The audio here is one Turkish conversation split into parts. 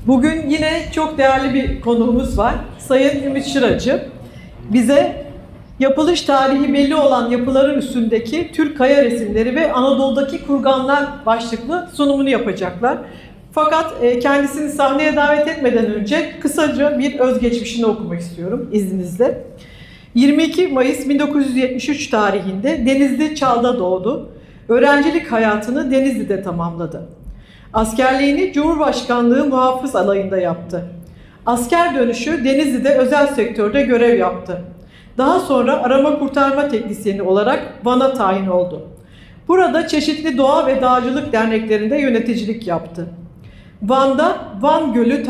Bugün yine çok değerli bir konuğumuz var. Sayın Ümit Şıracı. Bize yapılış tarihi belli olan yapıların üstündeki Türk kaya resimleri ve Anadolu'daki kurganlar başlıklı sunumunu yapacaklar. Fakat kendisini sahneye davet etmeden önce kısaca bir özgeçmişini okumak istiyorum izninizle. 22 Mayıs 1973 tarihinde Denizli Çal'da doğdu. Öğrencilik hayatını Denizli'de tamamladı. Askerliğini Cumhurbaşkanlığı Muhafız Alayı'nda yaptı. Asker dönüşü Denizli'de özel sektörde görev yaptı. Daha sonra arama kurtarma teknisyeni olarak Van'a tayin oldu. Burada çeşitli doğa ve dağcılık derneklerinde yöneticilik yaptı. Van'da Van Gölü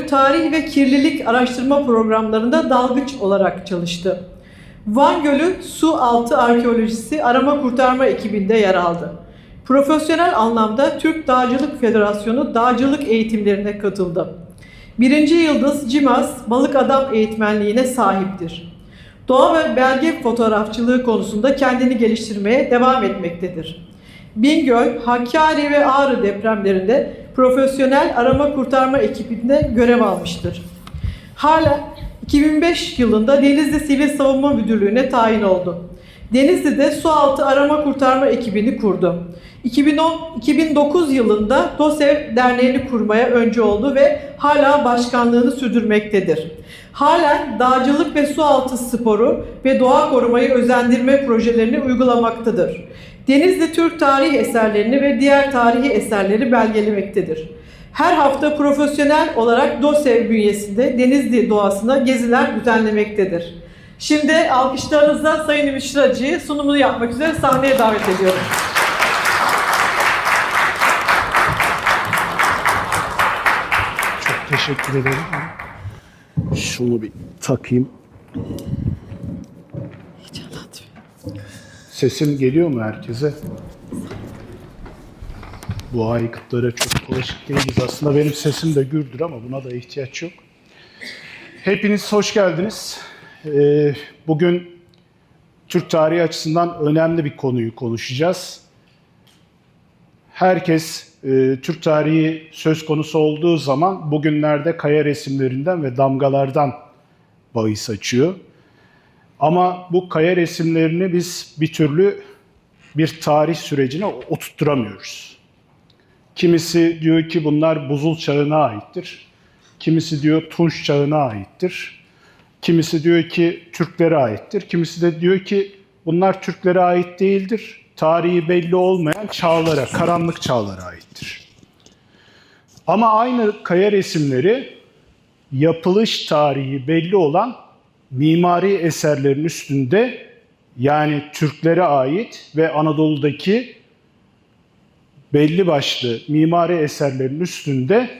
Tarih ve Kirlilik Araştırma Programlarında dalgıç olarak çalıştı. Van Gölü Su Altı Arkeolojisi Arama Kurtarma ekibinde yer aldı. Profesyonel anlamda Türk Dağcılık Federasyonu dağcılık eğitimlerine katıldı. 1. Yıldız CİMAS Balık Adam eğitmenliğine sahiptir. Doğa ve belge fotoğrafçılığı konusunda kendini geliştirmeye devam etmektedir. Bingöl, Hakkari ve Ağrı depremlerinde profesyonel arama kurtarma ekibinde görev almıştır. Hala 2005 yılında Denizli Sivil Savunma Müdürlüğü'ne tayin oldu. Denizli'de sualtı arama kurtarma ekibini kurdu. 2009 yılında DOSEV Derneği'ni kurmaya öncü oldu ve hala başkanlığını sürdürmektedir. Halen dağcılık ve sualtı sporu ve doğa korumayı özendirme projelerini uygulamaktadır. Denizli Türk tarihi eserlerini ve diğer tarihi eserleri belgelemektedir. Her hafta profesyonel olarak DOSEV bünyesinde Denizli doğasına geziler düzenlemektedir. Şimdi alkışlarınızla Sayın Ümit Şıracı'yı sunumunu yapmak üzere sahneye davet ediyorum. Çok teşekkür ederim. Şunu bir takayım. Sesim geliyor mu herkese? Bu aygıtlara çok alışık değiliz. Aslında benim sesim de gürdür ama buna da ihtiyaç yok. Hepiniz hoş geldiniz. Bugün Türk tarihi açısından önemli bir konuyu konuşacağız. Herkes Türk tarihi söz konusu olduğu zaman bugünlerde kaya resimlerinden ve damgalardan bahis açıyor. Ama bu kaya resimlerini biz bir türlü bir tarih sürecine oturtturamıyoruz. Kimisi diyor ki bunlar buzul çağına aittir. Kimisi diyor Tunç çağına aittir. Kimisi diyor ki Türklere aittir. Kimisi de diyor ki bunlar Türklere ait değildir. Tarihi belli olmayan çağlara, karanlık çağlara aittir. Ama aynı kaya resimleri yapılış tarihi belli olan mimari eserlerin üstünde, yani Türklere ait ve Anadolu'daki belli başlı mimari eserlerin üstünde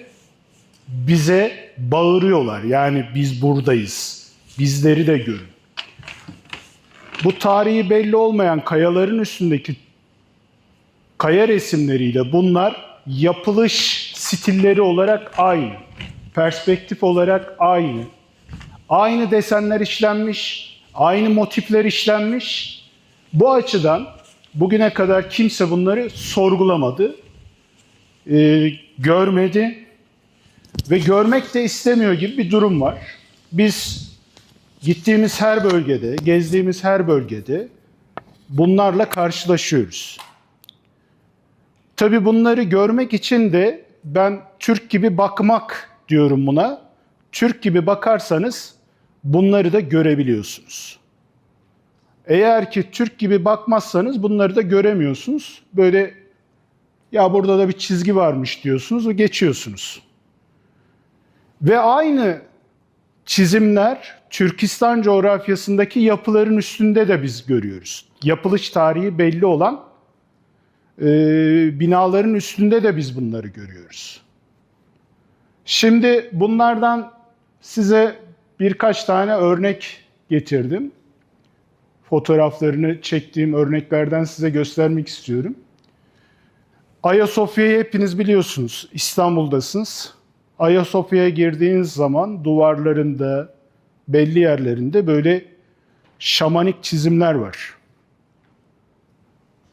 bize bağırıyorlar. Yani biz buradayız, bizleri de görün. Bu tarihi belli olmayan kayaların üstündeki kaya resimleriyle bunlar yapılış stilleri olarak aynı, perspektif olarak aynı. Aynı desenler işlenmiş, aynı motifler işlenmiş. Bu açıdan bugüne kadar kimse bunları sorgulamadı, görmedi ve görmek de istemiyor gibi bir durum var. Biz gittiğimiz her bölgede, gezdiğimiz her bölgede bunlarla karşılaşıyoruz. Tabii bunları görmek için de ben Türk gibi bakmak diyorum buna. Türk gibi bakarsanız bunları da görebiliyorsunuz. Eğer ki Türk gibi bakmazsanız bunları da göremiyorsunuz. Böyle ya burada da bir çizgi varmış diyorsunuz ve geçiyorsunuz. Ve aynı çizimler Türkistan coğrafyasındaki yapıların üstünde de biz görüyoruz. Yapılış tarihi belli olan binaların üstünde de biz bunları görüyoruz. Şimdi bunlardan size birkaç tane örnek getirdim. Fotoğraflarını çektiğim örneklerden size göstermek istiyorum. Ayasofya'yı hepiniz biliyorsunuz. İstanbul'dasınız. Ayasofya'ya girdiğiniz zaman duvarlarında, belli yerlerinde böyle şamanik çizimler var.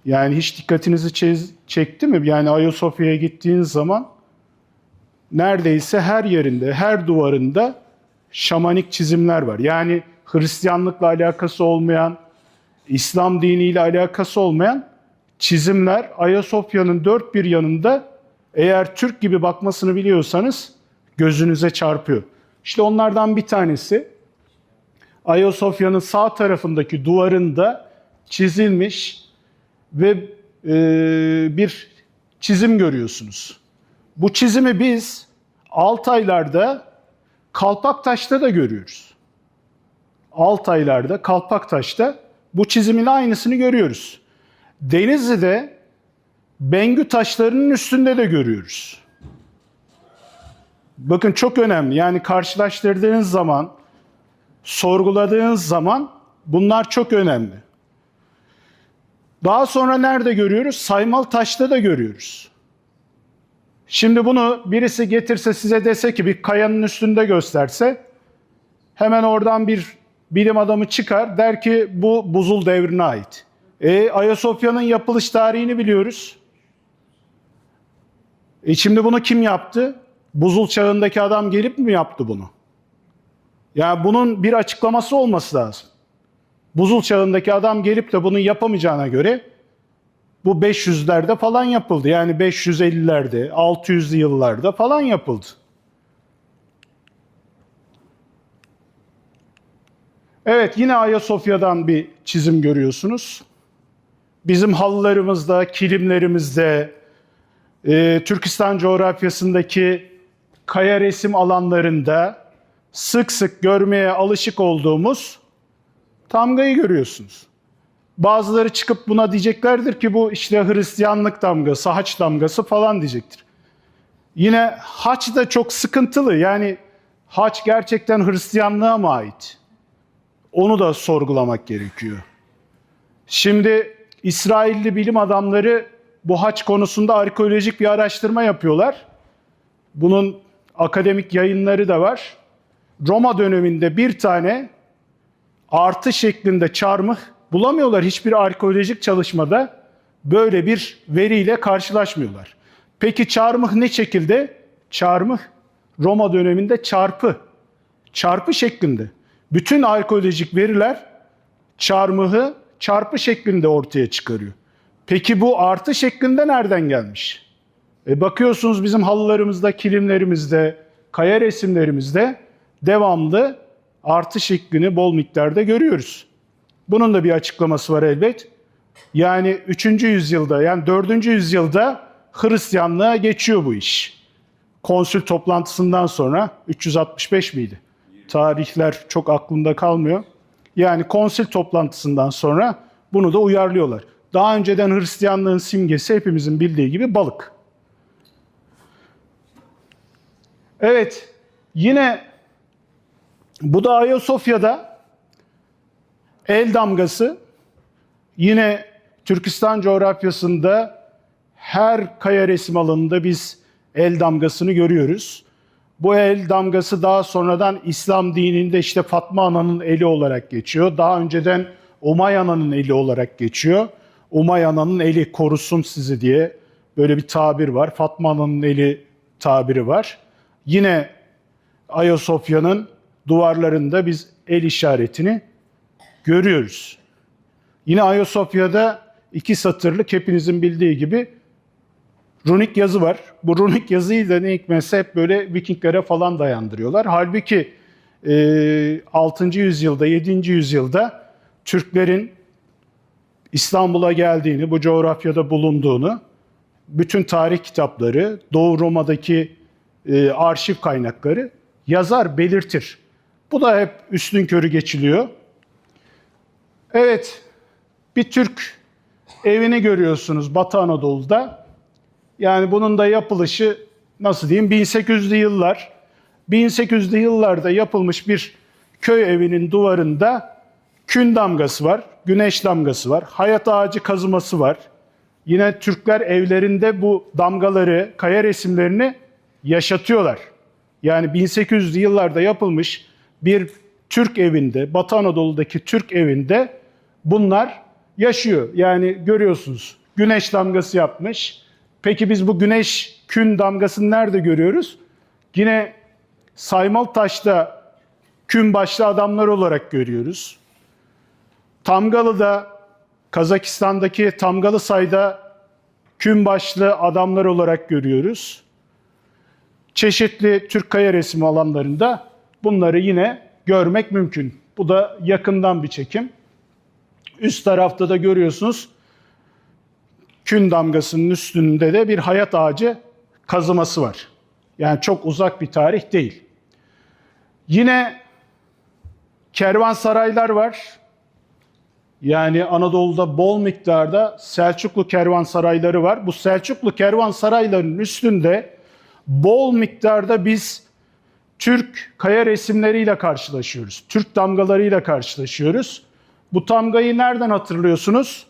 Yani hiç dikkatinizi çekti mi? Yani Ayasofya'ya gittiğiniz zaman neredeyse her yerinde, her duvarında şamanik çizimler var. Yani Hristiyanlıkla alakası olmayan, İslam diniyle alakası olmayan çizimler Ayasofya'nın dört bir yanında, eğer Türk gibi bakmasını biliyorsanız gözünüze çarpıyor. İşte onlardan bir tanesi Ayasofya'nın sağ tarafındaki duvarında çizilmiş ve bir çizim görüyorsunuz. Bu çizimi biz Altaylar'da Kalpaktaş'ta da görüyoruz. Altaylar'da Kalpaktaş'ta bu çizimin aynısını görüyoruz. Denizli'de Bengü taşlarının üstünde de görüyoruz. Bakın çok önemli. Yani karşılaştırdığınız zaman, sorguladığınız zaman bunlar çok önemli. Daha sonra nerede görüyoruz? Saymaltaş'ta da görüyoruz. Şimdi bunu birisi getirse, size dese ki bir kayanın üstünde gösterse, hemen oradan bir bilim adamı çıkar, der ki bu buzul devrine ait. Ayasofya'nın yapılış tarihini biliyoruz. Şimdi bunu kim yaptı? Buzul çağındaki adam gelip mi yaptı bunu? Ya bunun bir açıklaması olması lazım. Buzul çağındaki adam gelip de bunu yapamayacağına göre bu 500'lerde falan yapıldı. Yani 550'lerde, 600'lü yıllarda falan yapıldı. Evet, yine Ayasofya'dan bir çizim görüyorsunuz. Bizim halılarımızda, kilimlerimizde, Türkistan coğrafyasındaki kaya resim alanlarında sık sık görmeye alışık olduğumuz tamgayı görüyorsunuz. Bazıları çıkıp buna diyeceklerdir ki bu işte Hristiyanlık damgası, haç damgası falan diyecektir. Yine haç da çok sıkıntılı. Yani haç gerçekten Hristiyanlığa mı ait? Onu da sorgulamak gerekiyor. Şimdi İsrailli bilim adamları bu haç konusunda arkeolojik bir araştırma yapıyorlar. Bunun akademik yayınları da var. Roma döneminde bir tane artı şeklinde çarmıh bulamıyorlar. Hiçbir arkeolojik çalışmada böyle bir veriyle karşılaşmıyorlar. Peki çarmıh ne şekilde? Çarmıh Roma döneminde çarpı. Çarpı şeklinde. Bütün arkeolojik veriler çarmıhı çarpı şeklinde ortaya çıkarıyor. Peki bu artı şeklinde nereden gelmiş? Bakıyorsunuz bizim halılarımızda, kilimlerimizde, kaya resimlerimizde devamlı artı şeklini bol miktarda görüyoruz. Bunun da bir açıklaması var elbet. Yani 3. yüzyılda, yani 4. yüzyılda Hristiyanlığa geçiyor bu iş. Konsül toplantısından sonra 365 miydi? Tarihler çok aklımda kalmıyor. Yani konsül toplantısından sonra bunu da uyarlıyorlar. Daha önceden Hristiyanlığın simgesi hepimizin bildiği gibi balık. Evet, yine bu da Ayasofya'da el damgası. Yine Türkistan coğrafyasında her kaya resim alanında biz el damgasını görüyoruz. Bu el damgası daha sonradan İslam dininde işte Fatma Ana'nın eli olarak geçiyor. Daha önceden Umay Ana'nın eli olarak geçiyor. Umay Ana'nın eli korusun sizi diye böyle bir tabir var. Fatma Ana'nın eli tabiri var. Yine Ayasofya'nın duvarlarında biz el işaretini görüyoruz. Yine Ayasofya'da 2 satırlık hepinizin bildiği gibi runik yazı var. Bu runik yazıyı da ne hikmetse hep böyle Vikinglere falan dayandırıyorlar. Halbuki 6. yüzyılda, 7. yüzyılda Türklerin İstanbul'a geldiğini, bu coğrafyada bulunduğunu, bütün tarih kitapları, Doğu Roma'daki arşiv kaynakları yazar, belirtir. Bu da hep üstünkörü geçiliyor. Evet, bir Türk evini görüyorsunuz Batı Anadolu'da. Yani bunun da yapılışı nasıl diyeyim 1800'lü yıllar. 1800'lü yıllarda yapılmış bir köy evinin duvarında kün damgası var, güneş damgası var, hayat ağacı kazıması var. Yine Türkler evlerinde bu damgaları, kaya resimlerini yaşatıyorlar. Yani 1800'lü yıllarda yapılmış bir Türk evinde, Batı Anadolu'daki Türk evinde bunlar yaşıyor. Yani görüyorsunuz, güneş damgası yapmış. Peki biz bu güneş kün damgasını nerede görüyoruz? Yine Saymalıtaş'ta kün başlı adamlar olarak görüyoruz. Tamgalı'da, Kazakistan'daki Tamgalı Say'da kün başlı adamlar olarak görüyoruz. Çeşitli Türk kaya resmi alanlarında bunları yine görmek mümkün. Bu da yakından bir çekim. Üst tarafta da görüyorsunuz, kün damgasının üstünde de bir hayat ağacı kazıması var. Yani çok uzak bir tarih değil. Yine kervansaraylar var. Yani Anadolu'da bol miktarda Selçuklu kervansarayları var. Bu Selçuklu kervansaraylarının üstünde bol miktarda biz Türk kaya resimleriyle karşılaşıyoruz. Türk damgalarıyla karşılaşıyoruz. Bu tamgayı nereden hatırlıyorsunuz?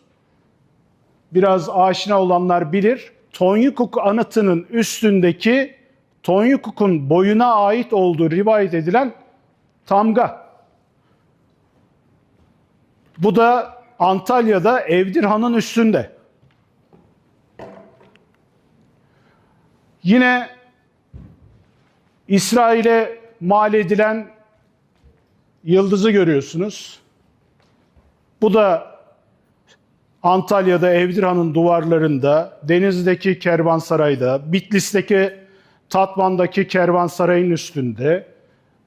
Biraz aşina olanlar bilir. Tonyukuk anıtının üstündeki Tonyukuk'un boyuna ait olduğu rivayet edilen tamga. Bu da Antalya'da Evdirhan'ın üstünde. Yine İsrail'e mal edilen yıldızı görüyorsunuz. Bu da Antalya'da Evdirhan'ın duvarlarında, Denizli'deki kervansarayda, Bitlis'teki Tatvan'daki kervansarayın üstünde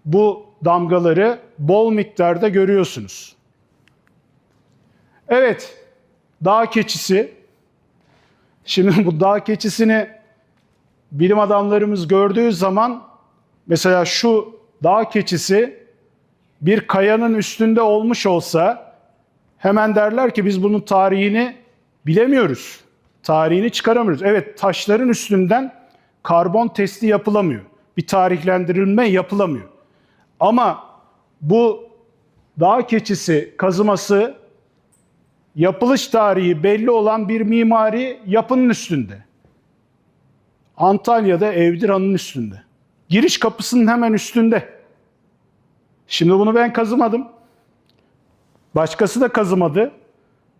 bu damgaları bol miktarda görüyorsunuz. Evet, dağ keçisi. Şimdi bu dağ keçisini bilim adamlarımız gördüğü zaman, mesela şu dağ keçisi bir kayanın üstünde olmuş olsa hemen derler ki biz bunun tarihini bilemiyoruz. Tarihini çıkaramıyoruz. Evet, taşların üstünden karbon testi yapılamıyor. Bir tarihlendirilme yapılamıyor. Ama bu dağ keçisi kazıması yapılış tarihi belli olan bir mimari yapının üstünde. Antalya'da Evdirhan'ın üstünde. Giriş kapısının hemen üstünde. Şimdi bunu ben kazımadım. Başkası da kazımadı.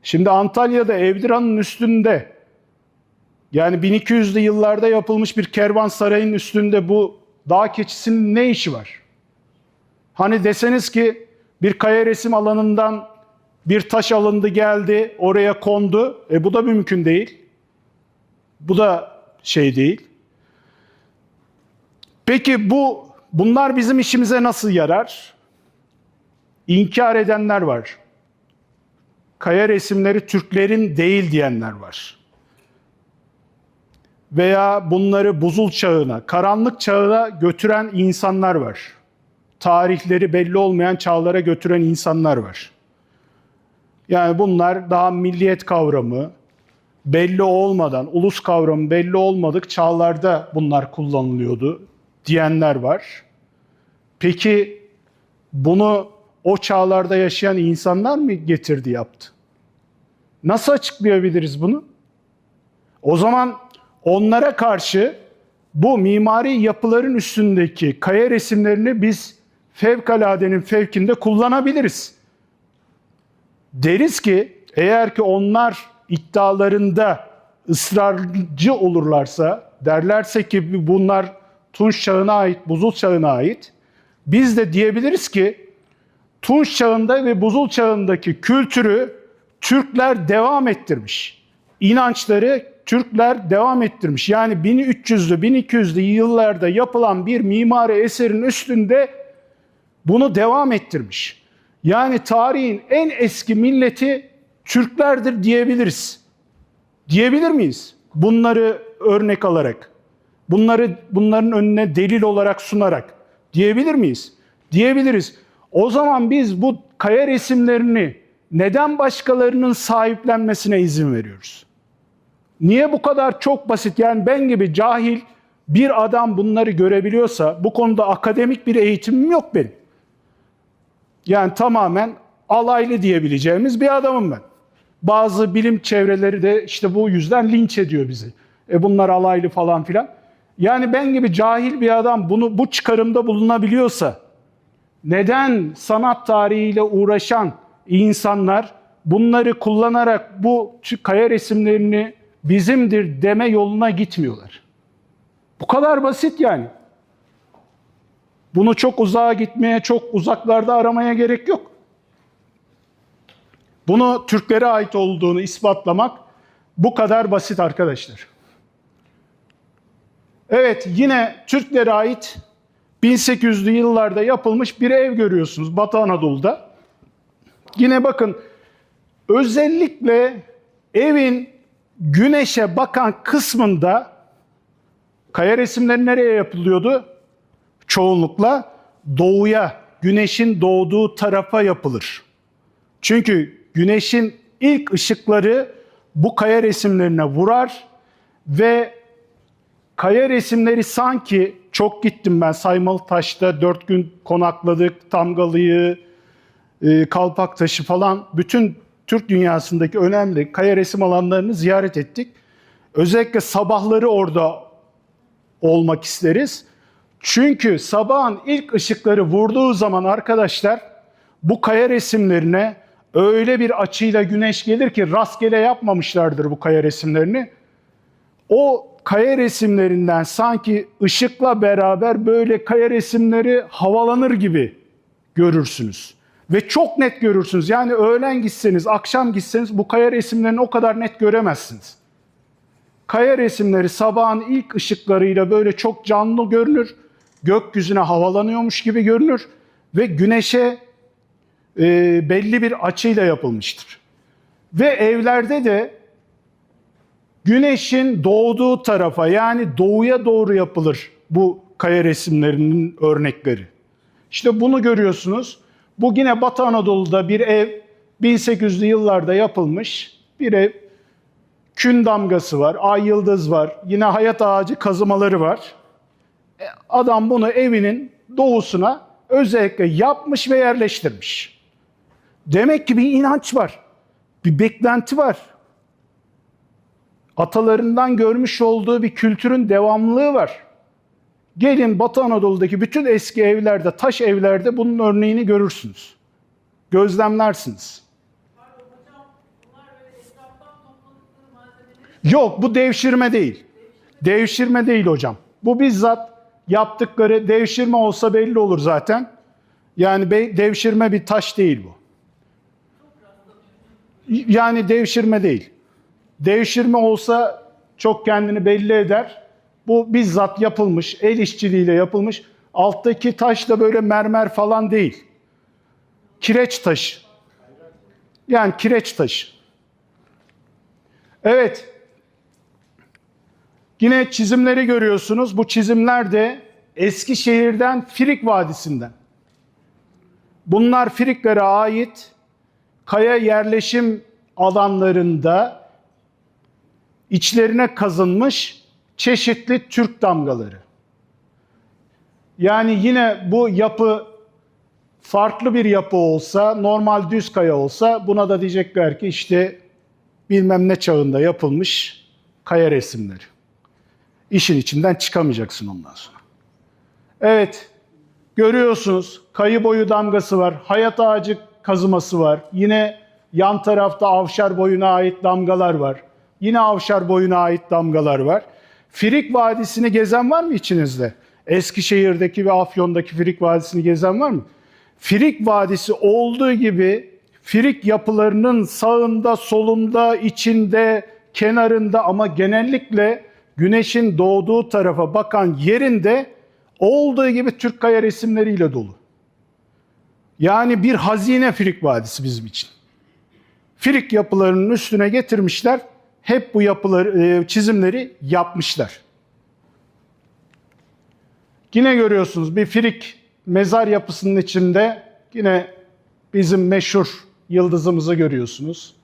Şimdi Antalya'da Evdirhan'ın üstünde, yani 1200'lü yıllarda yapılmış bir kervansarayın üstünde bu dağ keçisinin ne işi var? Hani deseniz ki bir kaya resim alanından bir taş alındı geldi oraya kondu. Bu da mümkün değil. Bu da şey değil. Peki bunlar bizim işimize nasıl yarar? İnkar edenler var. Kaya resimleri Türklerin değil diyenler var. Veya bunları buzul çağına, karanlık çağına götüren insanlar var. Tarihleri belli olmayan çağlara götüren insanlar var. Yani bunlar daha milliyet kavramı belli olmadan, ulus kavramı belli olmadık çağlarda bunlar kullanılıyordu diyenler var. Peki bunu o çağlarda yaşayan insanlar mı getirdi, yaptı? Nasıl açıklayabiliriz bunu? O zaman onlara karşı bu mimari yapıların üstündeki kaya resimlerini biz fevkaladenin fevkinde kullanabiliriz. Deriz ki eğer ki onlar iddialarında ısrarcı olurlarsa, derlerse ki bunlar Tunç çağına ait, Buzul çağına ait, biz de diyebiliriz ki Tunç çağında ve Buzul çağındaki kültürü Türkler devam ettirmiş. İnançları Türkler devam ettirmiş. Yani 1300'lü, 1200'lü yıllarda yapılan bir mimari eserin üstünde bunu devam ettirmiş. Yani tarihin en eski milleti Türklerdir diyebiliriz. Diyebilir miyiz? Bunları örnek alarak, bunların önüne delil olarak sunarak diyebilir miyiz? Diyebiliriz. O zaman biz bu kaya resimlerini neden başkalarının sahiplenmesine izin veriyoruz? Niye bu kadar çok basit? Yani ben gibi cahil bir adam bunları görebiliyorsa, bu konuda akademik bir eğitimim yok benim. Yani tamamen alaylı diyebileceğimiz bir adamım ben. Bazı bilim çevreleri de işte bu yüzden linç ediyor bizi. Bunlar alaylı falan filan. Yani ben gibi cahil bir adam bu çıkarımda bulunabiliyorsa, neden sanat tarihiyle uğraşan insanlar bunları kullanarak bu kaya resimlerini bizimdir deme yoluna gitmiyorlar. Bu kadar basit yani. Bunu çok uzağa gitmeye, çok uzaklarda aramaya gerek yok. Bunu Türklere ait olduğunu ispatlamak bu kadar basit arkadaşlar. Evet, yine Türklere ait 1800'lü yıllarda yapılmış bir ev görüyorsunuz Batı Anadolu'da. Yine bakın, özellikle evin güneşe bakan kısmında kaya resimleri nereye yapılıyordu? Çoğunlukla doğuya, güneşin doğduğu tarafa yapılır. Çünkü güneşin ilk ışıkları bu kaya resimlerine vurar ve kaya resimleri sanki, çok gittim ben Saymalıtaş'ta 4 gün konakladık, Tamgalı'yı, Kalpaktaş'ı falan, bütün Türk dünyasındaki önemli kaya resim alanlarını ziyaret ettik. Özellikle sabahları orada olmak isteriz. Çünkü sabahın ilk ışıkları vurduğu zaman arkadaşlar, bu kaya resimlerine öyle bir açıyla güneş gelir ki, rastgele yapmamışlardır bu kaya resimlerini. O kaya resimlerinden sanki ışıkla beraber böyle kaya resimleri havalanır gibi görürsünüz. Ve çok net görürsünüz. Yani öğlen gitseniz, akşam gitseniz bu kaya resimlerini o kadar net göremezsiniz. Kaya resimleri sabahın ilk ışıklarıyla böyle çok canlı görünür. Gökyüzüne havalanıyormuş gibi görünür. Ve güneşe belli bir açıyla yapılmıştır. Ve evlerde de güneşin doğduğu tarafa, yani doğuya doğru yapılır bu kaya resimlerinin örnekleri. İşte bunu görüyorsunuz. Bu yine Batı Anadolu'da bir ev, 1800'lü yıllarda yapılmış bir ev. Kün damgası var, ay yıldız var, yine hayat ağacı kazımaları var. Adam bunu evinin doğusuna özellikle yapmış ve yerleştirmiş. Demek ki bir inanç var, bir beklenti var. Atalarından görmüş olduğu bir kültürün devamlılığı var. Gelin Batı Anadolu'daki bütün eski evlerde, taş evlerde bunun örneğini görürsünüz. Gözlemlersiniz. Yok, bu devşirme değil. Devşirme değil hocam. Bu bizzat yaptıkları, devşirme olsa belli olur zaten. Yani devşirme bir taş değil bu. Yani devşirme değil. Devşirme olsa çok kendini belli eder. Bu bizzat yapılmış, el işçiliğiyle yapılmış. Alttaki taş da böyle mermer falan değil. Kireç taşı. Yani kireç taşı. Evet. Yine çizimleri görüyorsunuz. Bu çizimler de Eskişehir'den, Firik Vadisi'nden. Bunlar Firiklere ait kaya yerleşim alanlarında içlerine kazınmış çeşitli Türk damgaları. Yani yine bu yapı farklı bir yapı olsa, normal düz kaya olsa, buna da diyecekler ki işte bilmem ne çağında yapılmış kaya resimleri. İşin içinden çıkamayacaksın ondan sonra. Evet, görüyorsunuz kayı boyu damgası var, hayat ağacı kazıması var. Yine yan tarafta Avşar boyuna ait damgalar var. Yine Avşar boyuna ait damgalar var. Firik Vadisi'ni gezen var mı içinizde? Eskişehir'deki ve Afyon'daki Firik Vadisi'ni gezen var mı? Firik Vadisi olduğu gibi Firik yapılarının sağında, solunda, içinde, kenarında ama genellikle güneşin doğduğu tarafa bakan yerinde olduğu gibi Türk kaya resimleriyle dolu. Yani bir hazine Firik Vadisi bizim için. Firik yapılarının üstüne getirmişler, hep bu yapıları, çizimleri yapmışlar. Yine görüyorsunuz bir Firik mezar yapısının içinde yine bizim meşhur yıldızımızı görüyorsunuz.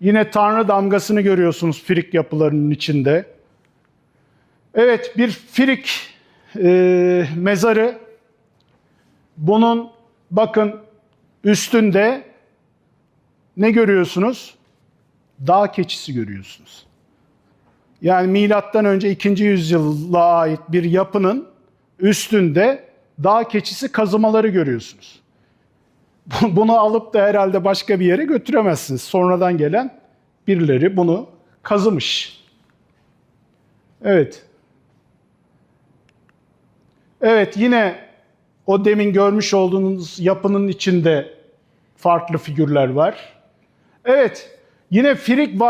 Yine Tanrı damgasını görüyorsunuz Firik yapılarının içinde. Evet, bir Firik mezarı. Bunun bakın üstünde ne görüyorsunuz? Dağ keçisi görüyorsunuz. Yani milattan önce 2. yüzyıla ait bir yapının üstünde dağ keçisi kazımaları görüyorsunuz. Bunu alıp da herhalde başka bir yere götüremezsiniz. Sonradan gelen birileri bunu kazımış. Evet. Evet, yine o demin görmüş olduğunuz yapının içinde farklı figürler var. Evet, yine Frig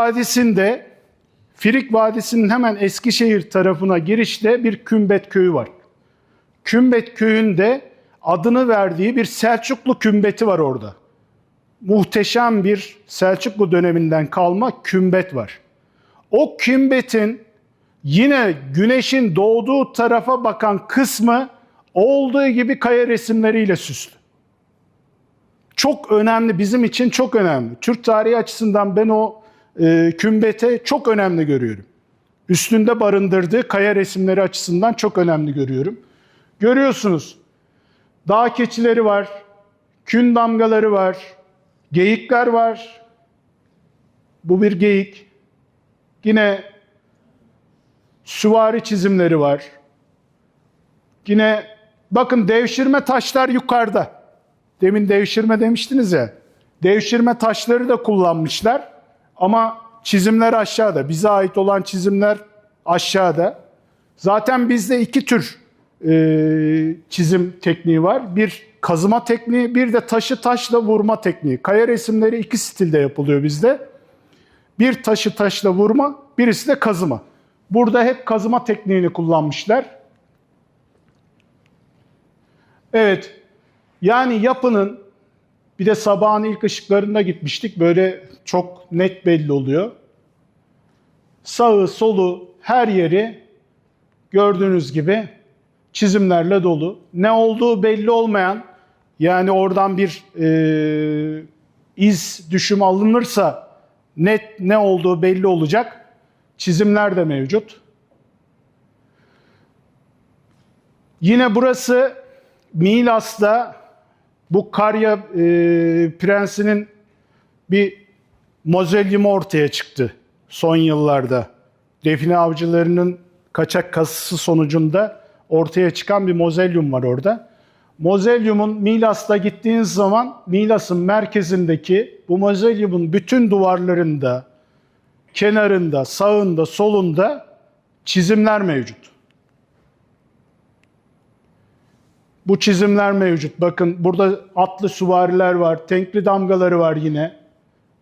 Vadisi'nin hemen Eskişehir tarafına girişte bir Kümbet Köyü var. Kümbet Köyü'nde adını verdiği bir Selçuklu kümbeti var orada. Muhteşem bir Selçuklu döneminden kalma kümbet var. O kümbetin yine güneşin doğduğu tarafa bakan kısmı olduğu gibi kaya resimleriyle süslü. Çok önemli, bizim için çok önemli. Türk tarihi açısından ben o kümbete çok önemli görüyorum. Üstünde barındırdığı kaya resimleri açısından çok önemli görüyorum. Görüyorsunuz, dağ keçileri var, kün damgaları var, geyikler var. Bu bir geyik. Yine süvari çizimleri var. Yine bakın devşirme taşlar yukarıda. Demin devşirme demiştiniz ya. Devşirme taşları da kullanmışlar. Ama çizimler aşağıda. Bize ait olan çizimler aşağıda. Zaten bizde iki tür çizim tekniği var. Bir kazıma tekniği, bir de taşı taşla vurma tekniği. Kaya resimleri iki stilde yapılıyor bizde. Bir taşı taşla vurma, birisi de kazıma. Burada hep kazıma tekniğini kullanmışlar. Evet, yani yapının, bir de sabahın ilk ışıklarında gitmiştik. Böyle çok net belli oluyor. Sağı, solu, her yeri gördüğünüz gibi çizimlerle dolu. Ne olduğu belli olmayan, yani oradan bir iz düşüm alınırsa net ne olduğu belli olacak çizimler de mevcut. Yine burası Milas'ta bu Karya Prensi'nin bir mozalyumu ortaya çıktı son yıllarda. Define avcılarının kaçak kazısı sonucunda ortaya çıkan bir mozalyum var orada. Mozalyumun Milas'ta gittiğiniz zaman Milas'ın merkezindeki bu mozalyumun bütün duvarlarında, kenarında, sağında, solunda çizimler mevcut. Bu çizimler mevcut. Bakın burada atlı süvariler var, tenkli damgaları var yine.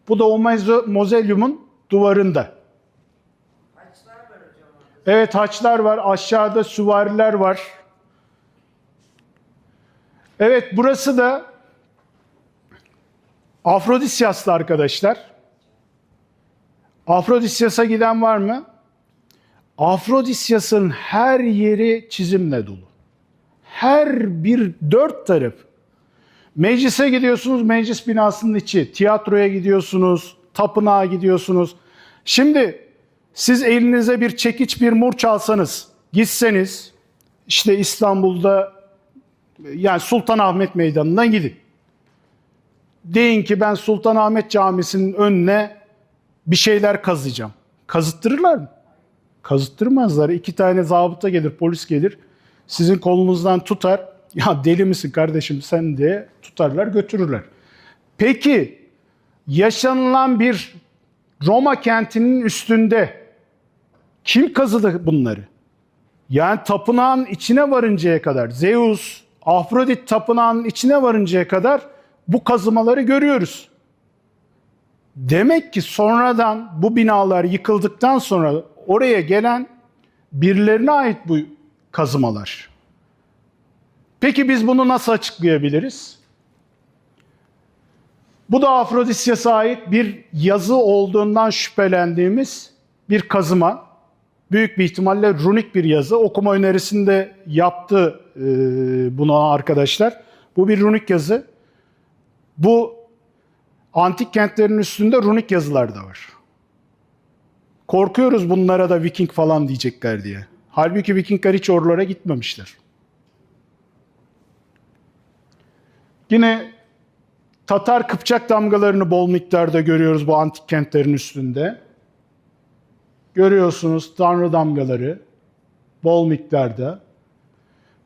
Bu da o mozalyumun duvarında. Haçlar var hocam. Evet, haçlar var. Aşağıda süvariler var. Evet, burası da Afrodisyas'ta arkadaşlar. Afrodisyas'a giden var mı? Afrodisyas'ın her yeri çizimle dolu. Her bir dört taraf. Meclise gidiyorsunuz, meclis binasının içi. Tiyatroya gidiyorsunuz, tapınağa gidiyorsunuz. Şimdi siz elinize bir çekiç, bir murç alsanız, gitseniz, işte İstanbul'da, yani Sultanahmet Meydanı'ndan gidin. Deyin ki ben Sultanahmet Camisi'nin önüne bir şeyler kazıyacağım. Kazıttırırlar mı? Kazıttırmazlar. 2 tane zabıta gelir, polis gelir. Sizin kolunuzdan tutar. Ya deli misin kardeşim sen diye tutarlar, götürürler. Peki yaşanılan bir Roma kentinin üstünde kim kazıdı bunları? Yani tapınağın içine varıncaya kadar, Zeus, Afrodit tapınağının içine varıncaya kadar bu kazımaları görüyoruz. Demek ki sonradan bu binalar yıkıldıktan sonra oraya gelen birilerine ait bu kazımalar. Peki biz bunu nasıl açıklayabiliriz? Bu da Afrodisyas'a ait bir yazı olduğundan şüphelendiğimiz bir kazıma. Büyük bir ihtimalle runik bir yazı. Okuma önerisinde yaptı bunu arkadaşlar. Bu bir runik yazı. Bu antik kentlerin üstünde runik yazılar da var. Korkuyoruz bunlara da Viking falan diyecekler diye. Halbuki Vikingler hiç oralara gitmemişler. Yine Tatar Kıpçak damgalarını bol miktarda görüyoruz bu antik kentlerin üstünde. Görüyorsunuz tanrı damgaları bol miktarda.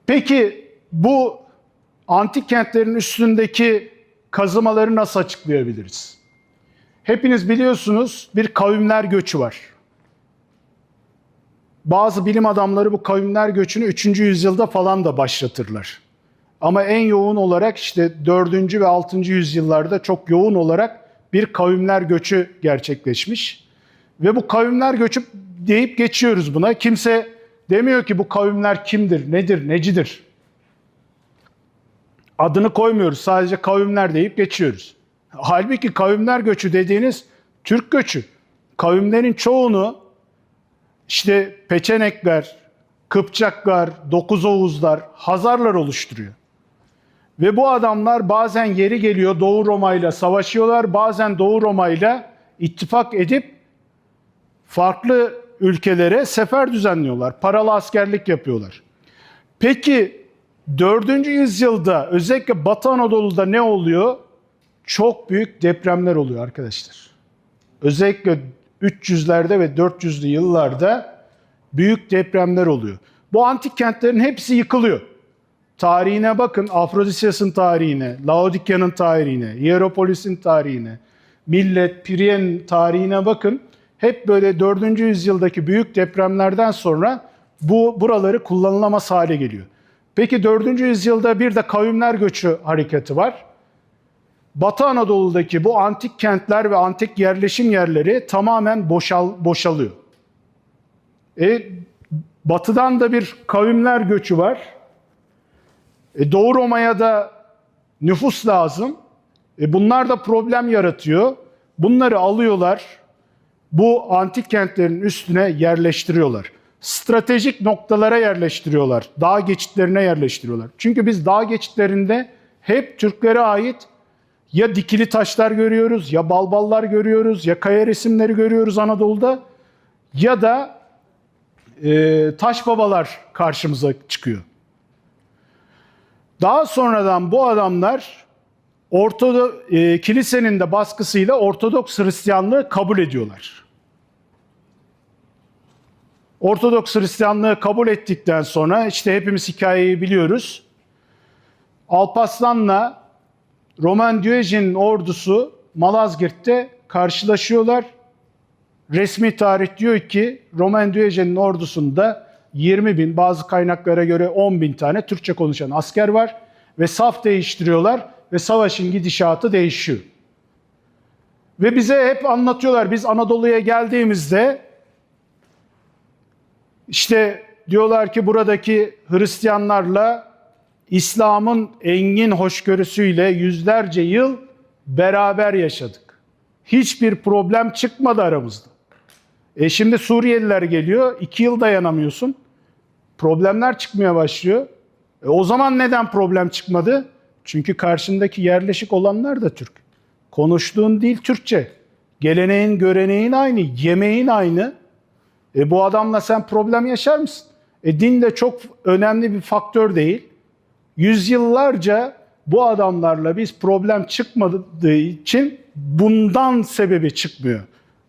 Peki bu antik kentlerin üstündeki kazımaları nasıl açıklayabiliriz? Hepiniz biliyorsunuz bir kavimler göçü var. Bazı bilim adamları bu kavimler göçünü 3. yüzyılda falan da başlatırlar. Ama en yoğun olarak işte 4. ve 6. yüzyıllarda çok yoğun olarak bir kavimler göçü gerçekleşmiş. Ve bu kavimler göçü deyip geçiyoruz buna. Kimse demiyor ki bu kavimler kimdir, nedir, necidir. Adını koymuyoruz, sadece kavimler deyip geçiyoruz. Halbuki kavimler göçü dediğiniz Türk göçü. Kavimlerin çoğunu işte Peçenekler, Kıpçaklar, Dokuz Hazarlar oluşturuyor. Ve bu adamlar bazen yeri geliyor Doğu Roma ile savaşıyorlar, bazen Doğu Roma ile ittifak edip farklı ülkelere sefer düzenliyorlar, paralı askerlik yapıyorlar. Peki 4. yüzyılda özellikle Batı Anadolu'da ne oluyor? Çok büyük depremler oluyor arkadaşlar. Özellikle 300'lerde ve 400'lü yıllarda büyük depremler oluyor. Bu antik kentlerin hepsi yıkılıyor. Tarihine bakın, Afrodisyas'ın tarihine, Laodikya'nın tarihine, Hierapolis'in tarihine, Millet, Pirien tarihine bakın. Hep böyle 4. yüzyıldaki büyük depremlerden sonra buraları kullanılamaz hale geliyor. Peki 4. yüzyılda bir de kavimler göçü hareketi var. Batı Anadolu'daki bu antik kentler ve antik yerleşim yerleri tamamen boşalıyor. Batıdan da bir kavimler göçü var. Doğu Roma'ya da nüfus lazım. Bunlar da problem yaratıyor. Bunları alıyorlar, bu antik kentlerin üstüne yerleştiriyorlar. Stratejik noktalara yerleştiriyorlar. Dağ geçitlerine yerleştiriyorlar. Çünkü biz dağ geçitlerinde hep Türklere ait ya dikili taşlar görüyoruz, ya balballar görüyoruz, ya kaya resimleri görüyoruz Anadolu'da, ya da taş babalar karşımıza çıkıyor. Daha sonradan bu adamlar kilisenin de baskısıyla Ortodoks Hristiyanlığı kabul ediyorlar. Ortodoks Hristiyanlığı kabul ettikten sonra işte hepimiz hikayeyi biliyoruz. Alparslan'la Roman Diyojen'in ordusu Malazgirt'te karşılaşıyorlar. Resmi tarih diyor ki Roman Diyojen'in ordusunda 20.000, bazı kaynaklara göre 10.000 tane Türkçe konuşan asker var ve saf değiştiriyorlar ve savaşın gidişatı değişiyor. Ve bize hep anlatıyorlar, biz Anadolu'ya geldiğimizde işte diyorlar ki buradaki Hristiyanlarla İslam'ın engin hoşgörüsüyle yüzlerce yıl beraber yaşadık. Hiçbir problem çıkmadı aramızda. Şimdi Suriyeliler geliyor, 2 yıl dayanamıyorsun. Problemler çıkmaya başlıyor. O zaman neden problem çıkmadı? Çünkü karşındaki yerleşik olanlar da Türk. Konuştuğun dil Türkçe. Geleneğin, göreneğin aynı, yemeğin aynı. Bu adamla sen problem yaşar mısın? Din de çok önemli bir faktör değil. Yüzyıllarca bu adamlarla biz problem çıkmadığı için bundan sebebi çıkmıyor.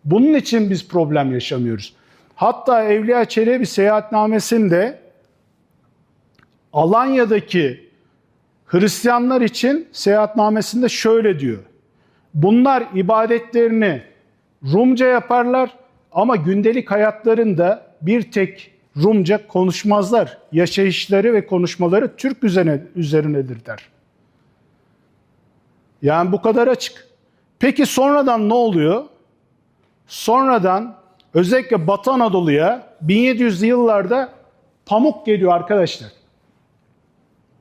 Bunun için biz problem yaşamıyoruz. Hatta Evliya Çelebi seyahatnamesinde Alanya'daki Hristiyanlar için seyahatnamesinde şöyle diyor. Bunlar ibadetlerini Rumca yaparlar ama gündelik hayatlarında bir tek Rumca konuşmazlar. Yaşayışları ve konuşmaları Türk üzerinedir der. Yani bu kadar açık. Peki sonradan ne oluyor? Sonradan özellikle Batı Anadolu'ya 1700'lü yıllarda pamuk geliyor arkadaşlar.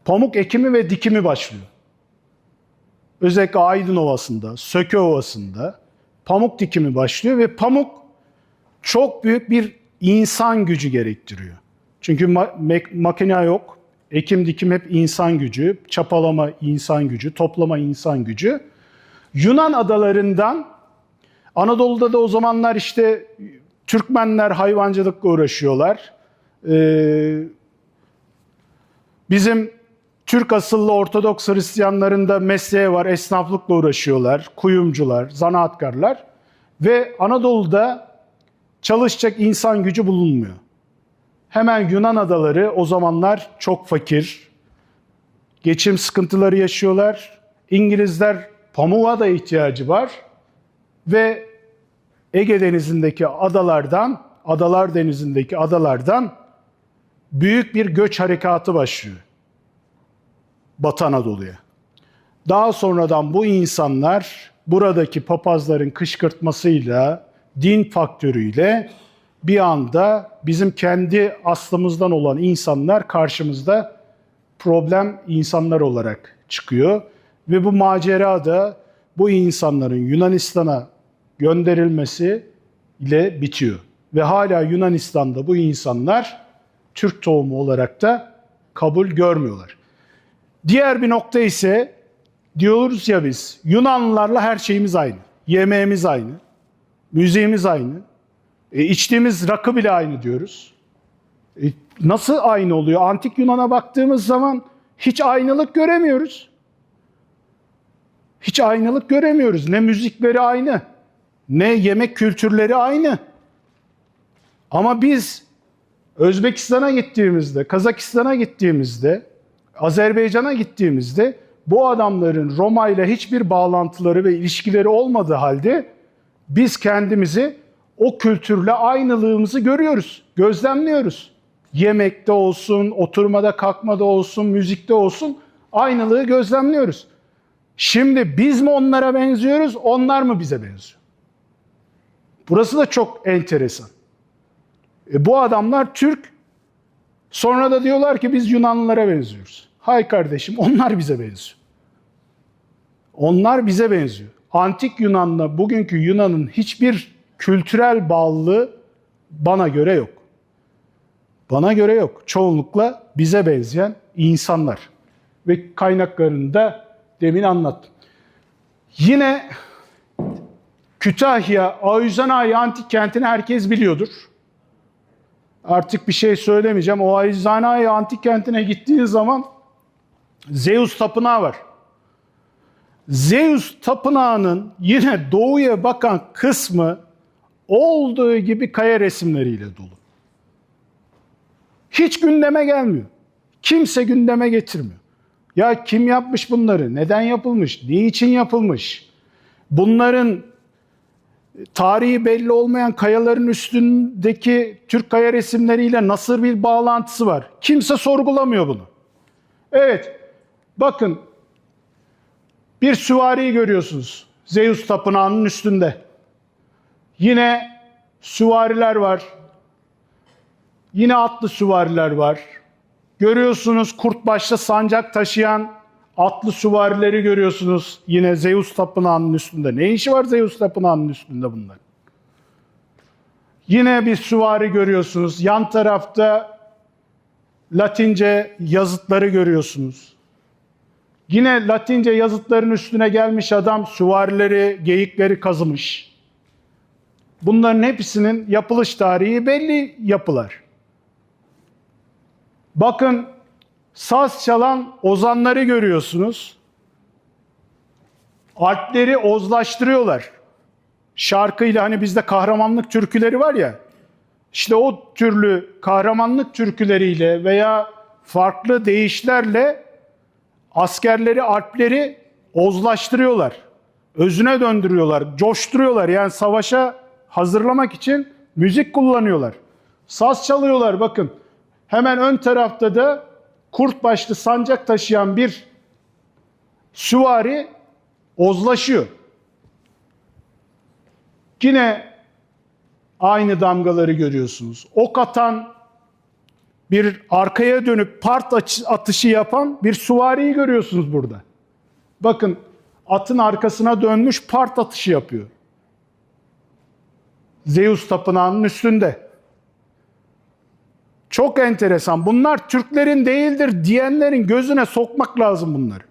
Pamuk ekimi ve dikimi başlıyor. Özellikle Aydın Ovası'nda, Söke Ovası'nda pamuk dikimi başlıyor ve pamuk çok büyük bir insan gücü gerektiriyor. Çünkü makine yok. Ekim dikim hep insan gücü, çapalama insan gücü, toplama insan gücü. Yunan adalarından, Anadolu'da da o zamanlar işte Türkmenler hayvancılıkla uğraşıyorlar. Bizim Türk asıllı Ortodoks Hristiyanların da mesleği var, esnaflıkla uğraşıyorlar, kuyumcular, zanaatkarlar. Ve Anadolu'da çalışacak insan gücü bulunmuyor. Hemen Yunan adaları o zamanlar çok fakir, geçim sıkıntıları yaşıyorlar. İngilizler pamuğa da ihtiyacı var ve Ege Denizi'ndeki adalardan, Adalar Denizi'ndeki adalardan büyük bir göç harekatı başlıyor Batı Anadolu'ya. Daha sonradan bu insanlar buradaki papazların kışkırtmasıyla, din faktörüyle bir anda bizim kendi aslımızdan olan insanlar karşımızda problem insanlar olarak çıkıyor. Ve bu macera da bu insanların Yunanistan'a gönderilmesi ile bitiyor. Ve hala Yunanistan'da bu insanlar Türk tohumu olarak da kabul görmüyorlar. Diğer bir nokta ise diyoruz ya biz Yunanlılarla her şeyimiz aynı. Yemeğimiz aynı. Müziğimiz aynı. İçtiğimiz rakı bile aynı diyoruz. Nasıl aynı oluyor? Antik Yunan'a baktığımız zaman hiç aynılık göremiyoruz. Hiç aynılık göremiyoruz. Ne müzikleri aynı, ne yemek kültürleri aynı. Ama biz Özbekistan'a gittiğimizde, Kazakistan'a gittiğimizde, Azerbaycan'a gittiğimizde bu adamların Roma ile hiçbir bağlantıları ve ilişkileri olmadığı halde biz kendimizi o kültürle aynılığımızı görüyoruz, gözlemliyoruz. Yemekte olsun, oturmada kalkmada olsun, müzikte olsun aynılığı gözlemliyoruz. Şimdi biz mi onlara benziyoruz, onlar mı bize benziyor? Burası da çok enteresan. Bu adamlar Türk, sonra da diyorlar ki biz Yunanlılara benziyoruz. Hay kardeşim, onlar bize benziyor. Onlar bize benziyor. Antik Yunan'la bugünkü Yunan'ın hiçbir kültürel bağlılığı bana göre yok. Bana göre yok. Çoğunlukla bize benzeyen insanlar. Ve kaynaklarını da demin anlattım. Yine Kütahya, Aüzanay antik kentini herkes biliyordur. Artık bir şey söylemeyeceğim. O Aüzanay antik kentine gittiğin zaman Zeus tapınağı var. Zeus tapınağının yine doğuya bakan kısmı olduğu gibi kaya resimleriyle dolu. Hiç gündeme gelmiyor. Kimse gündeme getirmiyor. Ya kim yapmış bunları? Neden yapılmış? Niçin yapılmış? Bunların tarihi belli olmayan kayaların üstündeki Türk kaya resimleriyle nasıl bir bağlantısı var? Kimse sorgulamıyor bunu. Evet, bakın bir süvariyi görüyorsunuz Zeus tapınağının üstünde. Yine süvariler var. Yine atlı süvariler var. Görüyorsunuz kurt başlı sancak taşıyan atlı süvarileri görüyorsunuz. Yine Zeus tapınağının üstünde. Ne işi var Zeus tapınağının üstünde bunlar? Yine bir süvari görüyorsunuz. Yan tarafta Latince yazıtları görüyorsunuz. Yine Latince yazıtların üstüne gelmiş adam süvarileri, geyikleri kazımış. Bunların hepsinin yapılış tarihi belli yapılar. Bakın saz çalan ozanları görüyorsunuz. Alpleri ozlaştırıyorlar. Şarkıyla hani bizde kahramanlık türküleri var ya. İşte o türlü kahramanlık türküleriyle veya farklı deyişlerle askerleri, alpleri ozlaştırıyorlar. Özüne döndürüyorlar, coşturuyorlar. Yani savaşa hazırlamak için müzik kullanıyorlar. Saz çalıyorlar bakın. Hemen ön tarafta da kurt başlı sancak taşıyan bir süvari ozlaşıyor. Yine aynı damgaları görüyorsunuz. Ok atan, bir arkaya dönüp part atışı yapan bir süvariyi görüyorsunuz burada. Bakın atın arkasına dönmüş part atışı yapıyor. Zeus tapınağının üstünde. Çok enteresan. Bunlar Türklerin değildir diyenlerin gözüne sokmak lazım bunları.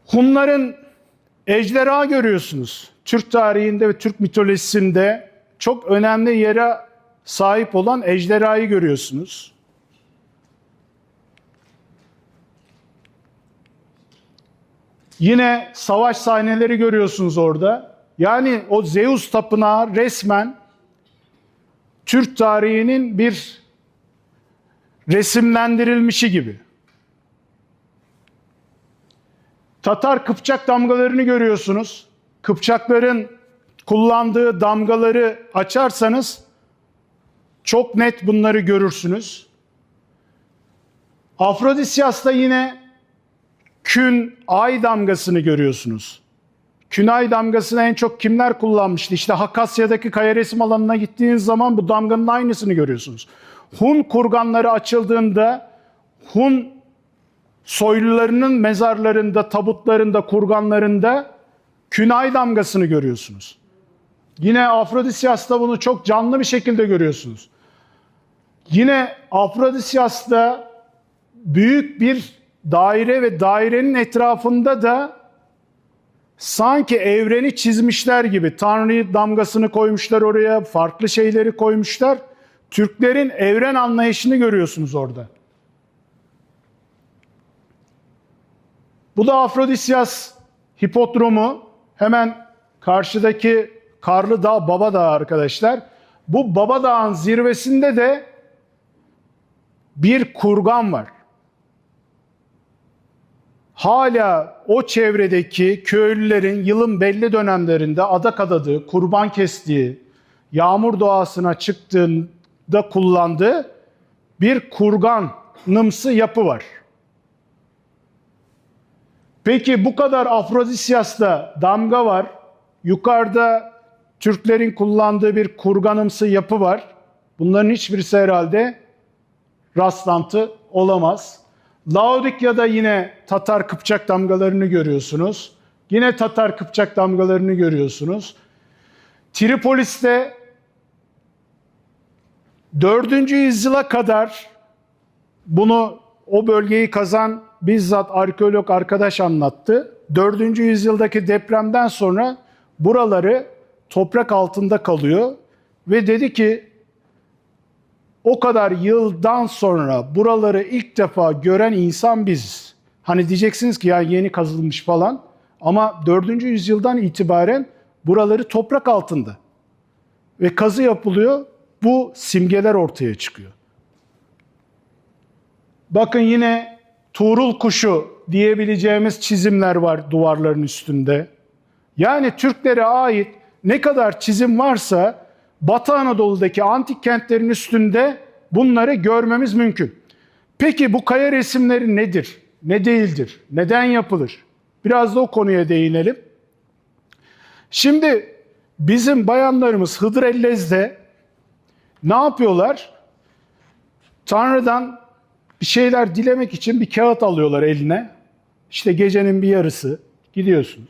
Hunların ejderha görüyorsunuz. Türk tarihinde ve Türk mitolojisinde çok önemli yere sahip olan ejderhayı görüyorsunuz. Yine savaş sahneleri görüyorsunuz orada. Yani o Zeus tapınağı resmen Türk tarihinin bir resimlendirilmişi gibi. Tatar Kıpçak damgalarını görüyorsunuz. Kıpçakların kullandığı damgaları açarsanız çok net bunları görürsünüz. Afrodisyas'ta yine kün ay damgasını görüyorsunuz. Kün ay damgasını en çok kimler kullanmıştı? İşte Hakasya'daki kaya resim alanına gittiğiniz zaman bu damganın aynısını görüyorsunuz. Hun kurganları açıldığında Hun soylularının mezarlarında, tabutlarında, kurganlarında kün ay damgasını görüyorsunuz. Yine Afrodisyas'ta bunu çok canlı bir şekilde görüyorsunuz. Yine Afrodisyas'ta büyük bir daire ve dairenin etrafında da sanki evreni çizmişler gibi Tanrı damgasını koymuşlar oraya, farklı şeyleri koymuşlar. Türklerin evren anlayışını görüyorsunuz orada. Bu da Afrodisyas hipodromu. Hemen karşıdaki Karlı Dağ, Baba Dağı arkadaşlar. Bu Baba Dağ'ın zirvesinde de bir kurgan var. Hala o çevredeki köylülerin yılın belli dönemlerinde adak adadığı, kurban kestiği, yağmur doğasına çıktığında kullandığı bir kurganımsı yapı var. Peki bu kadar Afrodisyas'ta damga var. Yukarıda Türklerin kullandığı bir kurganımsı yapı var. Bunların hiçbirisi herhalde rastlantı olamaz. Laodikya'da yine Tatar Kıpçak damgalarını görüyorsunuz. Yine Tatar Kıpçak damgalarını görüyorsunuz. Tripolis'te 4. yüzyıla kadar o bölgeyi kazan bizzat arkeolog arkadaş anlattı. 4. yüzyıldaki depremden sonra buraları toprak altında kalıyor ve dedi ki o kadar yıldan sonra buraları ilk defa gören insan biziz. Hani diyeceksiniz ki ya yeni kazılmış falan ama 4. yüzyıldan itibaren buraları toprak altında ve kazı yapılıyor. Bu simgeler ortaya çıkıyor. Bakın yine Tuğrul kuşu diyebileceğimiz çizimler var duvarların üstünde. Yani Türklere ait ne kadar çizim varsa Batı Anadolu'daki antik kentlerin üstünde bunları görmemiz mümkün. Peki bu kaya resimleri nedir? Ne değildir? Neden yapılır? Biraz da o konuya değinelim. Şimdi bizim bayanlarımız Hıdrellez'de ne yapıyorlar? Tanrı'dan bir şeyler dilemek için bir kağıt alıyorlar eline. İşte gecenin bir yarısı gidiyorsunuz.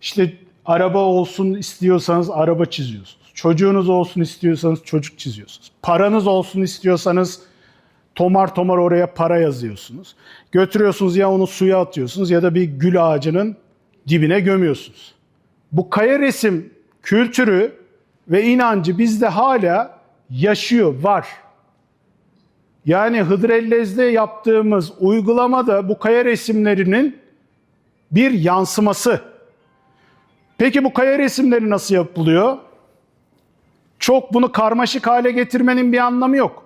İşte araba olsun istiyorsanız araba çiziyorsunuz. Çocuğunuz olsun istiyorsanız çocuk çiziyorsunuz. Paranız olsun istiyorsanız tomar tomar oraya para yazıyorsunuz. Götürüyorsunuz ya onu suya atıyorsunuz ya da bir gül ağacının dibine gömüyorsunuz. Bu kaya resim kültürü ve inancı bizde hala yaşıyor, var. Yani Hıdrellez'de yaptığımız uygulamada bu kaya resimlerinin bir yansıması. Peki bu kaya resimleri nasıl yapılıyor? Çok bunu karmaşık hale getirmenin bir anlamı yok.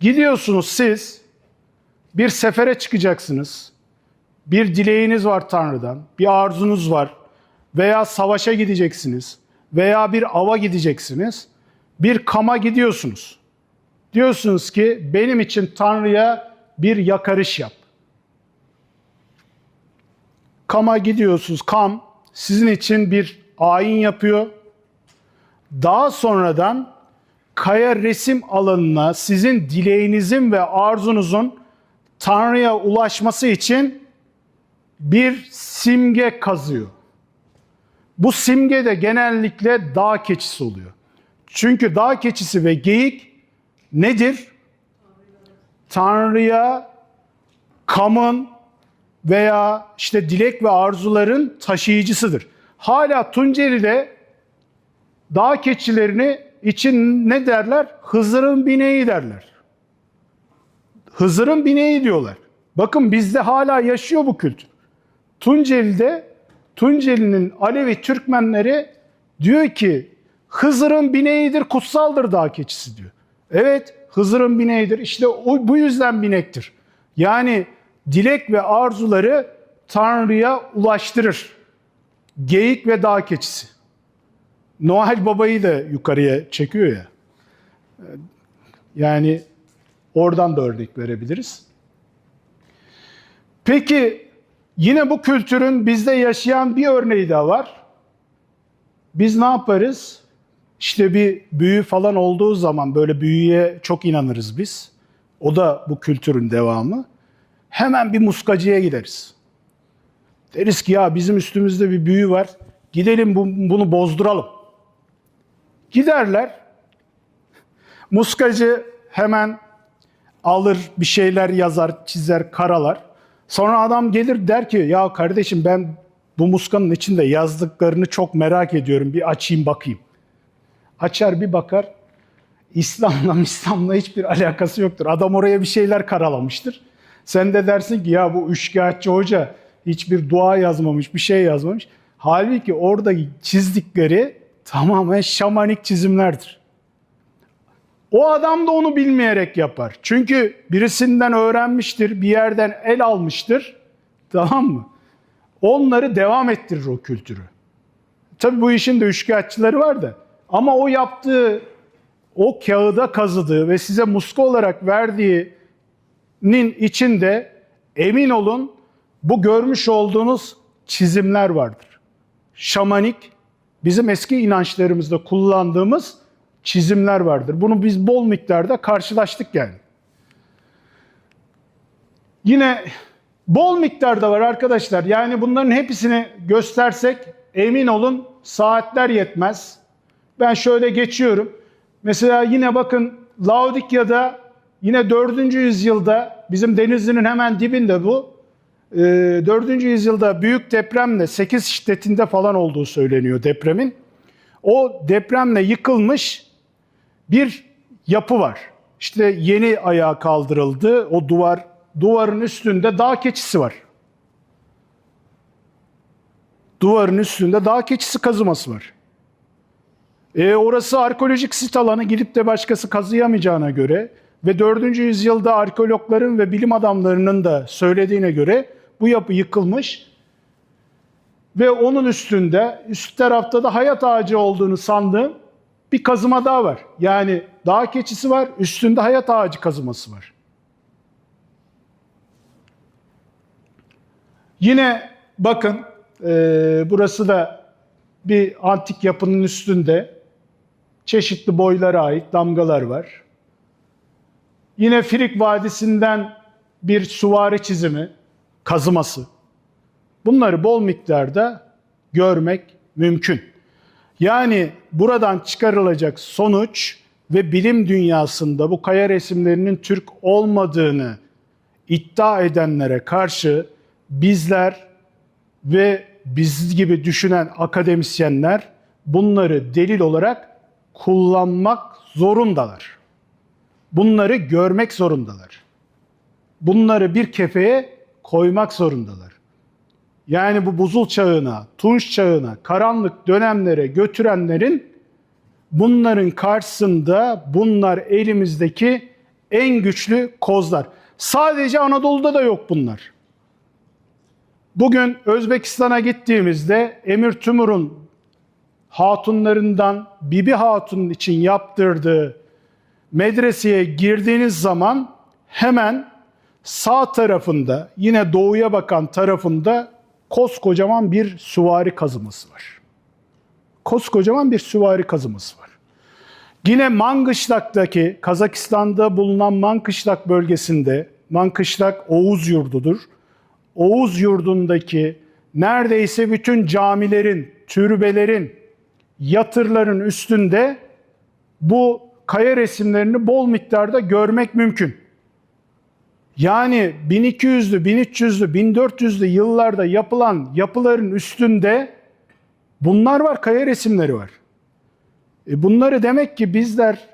Gidiyorsunuz siz, bir sefere çıkacaksınız. Bir dileğiniz var Tanrı'dan, bir arzunuz var. Veya savaşa gideceksiniz. Veya bir ava gideceksiniz. Bir kama gidiyorsunuz. Diyorsunuz ki benim için Tanrı'ya bir yakarış yap. Kama gidiyorsunuz. Kam sizin için bir ayin yapıyor. Daha sonradan kaya resim alanına sizin dileğinizin ve arzunuzun Tanrı'ya ulaşması için bir simge kazıyor. Bu simge de genellikle dağ keçisi oluyor. Çünkü dağ keçisi ve geyik nedir? Tanrı'ya kamın veya işte dilek ve arzuların taşıyıcısıdır. Hala Tunceli'de dağ keçilerini için ne derler? Hızır'ın bineği derler. Hızır'ın bineği diyorlar. Bakın bizde hala yaşıyor bu kültür. Tunceli'nin Alevi Türkmenleri diyor ki Hızır'ın bineğidir, kutsaldır dağ keçisi diyor. Evet, Hızır'ın bineğidir. İşte bu yüzden binektir. Yani dilek ve arzuları Tanrı'ya ulaştırır. Geyik ve dağ keçisi. Noel Baba'yı da yukarıya çekiyor ya. Yani oradan da örnek verebiliriz. Peki yine bu kültürün bizde yaşayan bir örneği daha var. Biz ne yaparız? İşte bir büyü falan olduğu zaman böyle büyüye çok inanırız biz. O da bu kültürün devamı. Hemen bir muskacıya gideriz. Deriz ki ya bizim üstümüzde bir büyü var. Gidelim bunu bozduralım. Giderler. Muskacı hemen alır bir şeyler yazar, çizer, karalar. Sonra adam gelir der ki ya kardeşim ben bu muskanın içinde yazdıklarını çok ediyorum. Bir açayım bakayım. Açar bir bakar. İslam'la hiçbir alakası yoktur. Adam oraya bir şeyler karalamıştır. Sen de dersin ki ya bu üçkağıtçı hoca hiçbir dua yazmamış, bir şey yazmamış. Halbuki orada çizdikleri tamamen şamanik çizimlerdir. O adam da onu bilmeyerek yapar. Çünkü birisinden öğrenmiştir, bir yerden el almıştır. Tamam mı? Onları devam ettirir o kültürü. Tabii bu işin de üçkağıtçıları var da. Ama o yaptığı, o kağıda kazıdığı ve size muska olarak verdiğinin içinde emin olun bu görmüş olduğunuz çizimler vardır. Şamanik, bizim eski inançlarımızda kullandığımız çizimler vardır. Bunu biz bol miktarda karşılaştık yani. Yine bol miktarda var arkadaşlar. Yani bunların hepsini göstersek emin olun saatler yetmez. Ben şöyle geçiyorum. Mesela yine bakın Laodikya'da yine 4. yüzyılda bizim Denizli'nin hemen dibinde bu. 4. yüzyılda büyük depremle 8 şiddetinde falan olduğu söyleniyor depremin. O depremle yıkılmış bir yapı var. İşte yeni ayağa kaldırıldı. O duvarın üstünde dağ keçisi var. Duvarın üstünde dağ keçisi kazıması var. Orası arkeolojik sit alanı, gidip de başkası kazıyamayacağına göre ve 4. yüzyılda arkeologların ve bilim adamlarının da söylediğine göre bu yapı yıkılmış ve onun üstünde, üst tarafta da hayat ağacı olduğunu sandığım bir kazıma daha var. Yani dağ keçisi var, üstünde hayat ağacı kazıması var. Yine bakın, burası da bir antik yapının üstünde çeşitli boylara ait damgalar var. Yine Frig Vadisi'nden bir süvari çizimi, kazıması. Bunları bol miktarda görmek mümkün. Yani buradan çıkarılacak sonuç ve bilim dünyasında bu kaya resimlerinin Türk olmadığını iddia edenlere karşı bizler ve biz gibi düşünen akademisyenler bunları delil olarak kullanmak zorundalar. Bunları görmek zorundalar. Bunları bir kefeye koymak zorundalar. Yani bu buzul çağına, tunç çağına, karanlık dönemlere götürenlerin bunların karşısında bunlar elimizdeki en güçlü kozlar. Sadece Anadolu'da da yok bunlar. Bugün Özbekistan'a gittiğimizde Emir Timur'un hatunlarından Bibi Hatun için yaptırdığı medreseye girdiğiniz zaman hemen sağ tarafında, yine doğuya bakan tarafında koskocaman bir süvari kazıması var. Koskocaman bir süvari kazıması var. Yine Mangışlak'taki, Kazakistan'da bulunan Mangışlak bölgesinde, Mangışlak Oğuz yurdudur. Oğuz yurdundaki neredeyse bütün camilerin, türbelerin, yatırların üstünde bu kaya resimlerini bol miktarda görmek mümkün. Yani 1200'lü, 1300'lü, 1400'lü yıllarda yapılan yapıların üstünde bunlar var, kaya resimleri var. Bunları demek ki bizler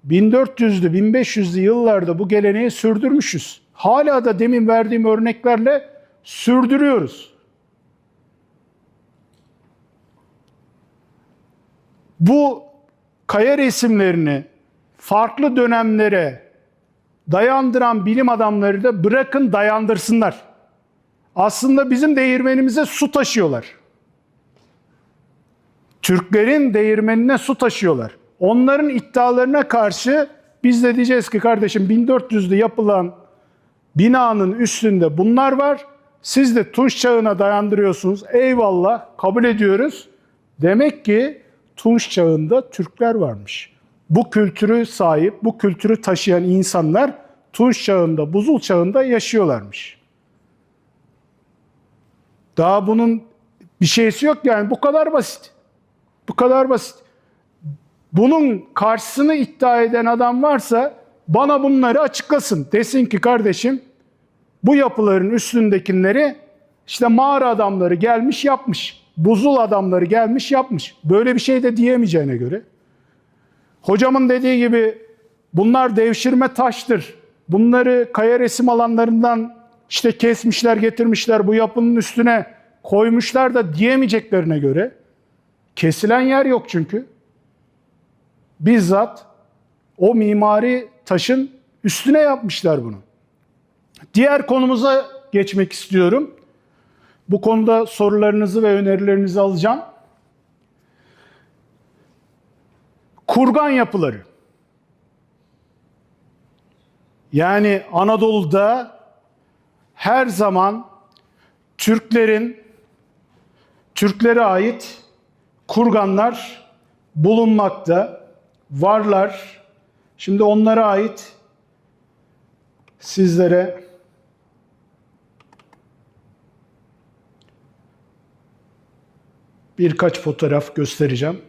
1400'lü, 1500'lü yıllarda bu geleneği sürdürmüşüz. Hala da demin verdiğim örneklerle sürdürüyoruz. Bu kaya resimlerini farklı dönemlere dayandıran bilim adamları da bırakın dayandırsınlar. aslında bizim değirmenimize su taşıyorlar. Türklerin değirmenine su taşıyorlar. Onların iddialarına karşı biz de diyeceğiz ki kardeşim 1400'lü yapılan binanın üstünde bunlar var. Siz de Tunç çağına dayandırıyorsunuz. Eyvallah, kabul ediyoruz. Demek ki Tunç çağında Türkler varmış. Bu kültürü sahip, bu kültürü taşıyan insanlar Tunç çağında, Buzul çağında yaşıyorlarmış. Daha bunun bir şeysi yok yani. Bu kadar basit. Bu kadar basit. Bunun karşısını iddia eden adam varsa bana bunları açıklasın. Desin ki kardeşim bu yapıların üstündekileri işte mağara adamları gelmiş yapmış. Buzul adamları gelmiş yapmış. Böyle bir şey de diyemeyeceğine göre. Hocamın dediği gibi bunlar devşirme taştır. Bunları kaya resim alanlarından işte kesmişler, getirmişler, bu yapının üstüne koymuşlar da diyemeyeceklerine göre, kesilen yer yok çünkü. Bizzat o mimari taşın üstüne yapmışlar bunu. Diğer konumuza geçmek istiyorum. Bu konuda sorularınızı ve önerilerinizi alacağım. Kurgan yapıları. Yani Anadolu'da her zaman Türklere ait kurganlar bulunmakta, varlar. Şimdi onlara ait sizlere birkaç fotoğraf göstereceğim.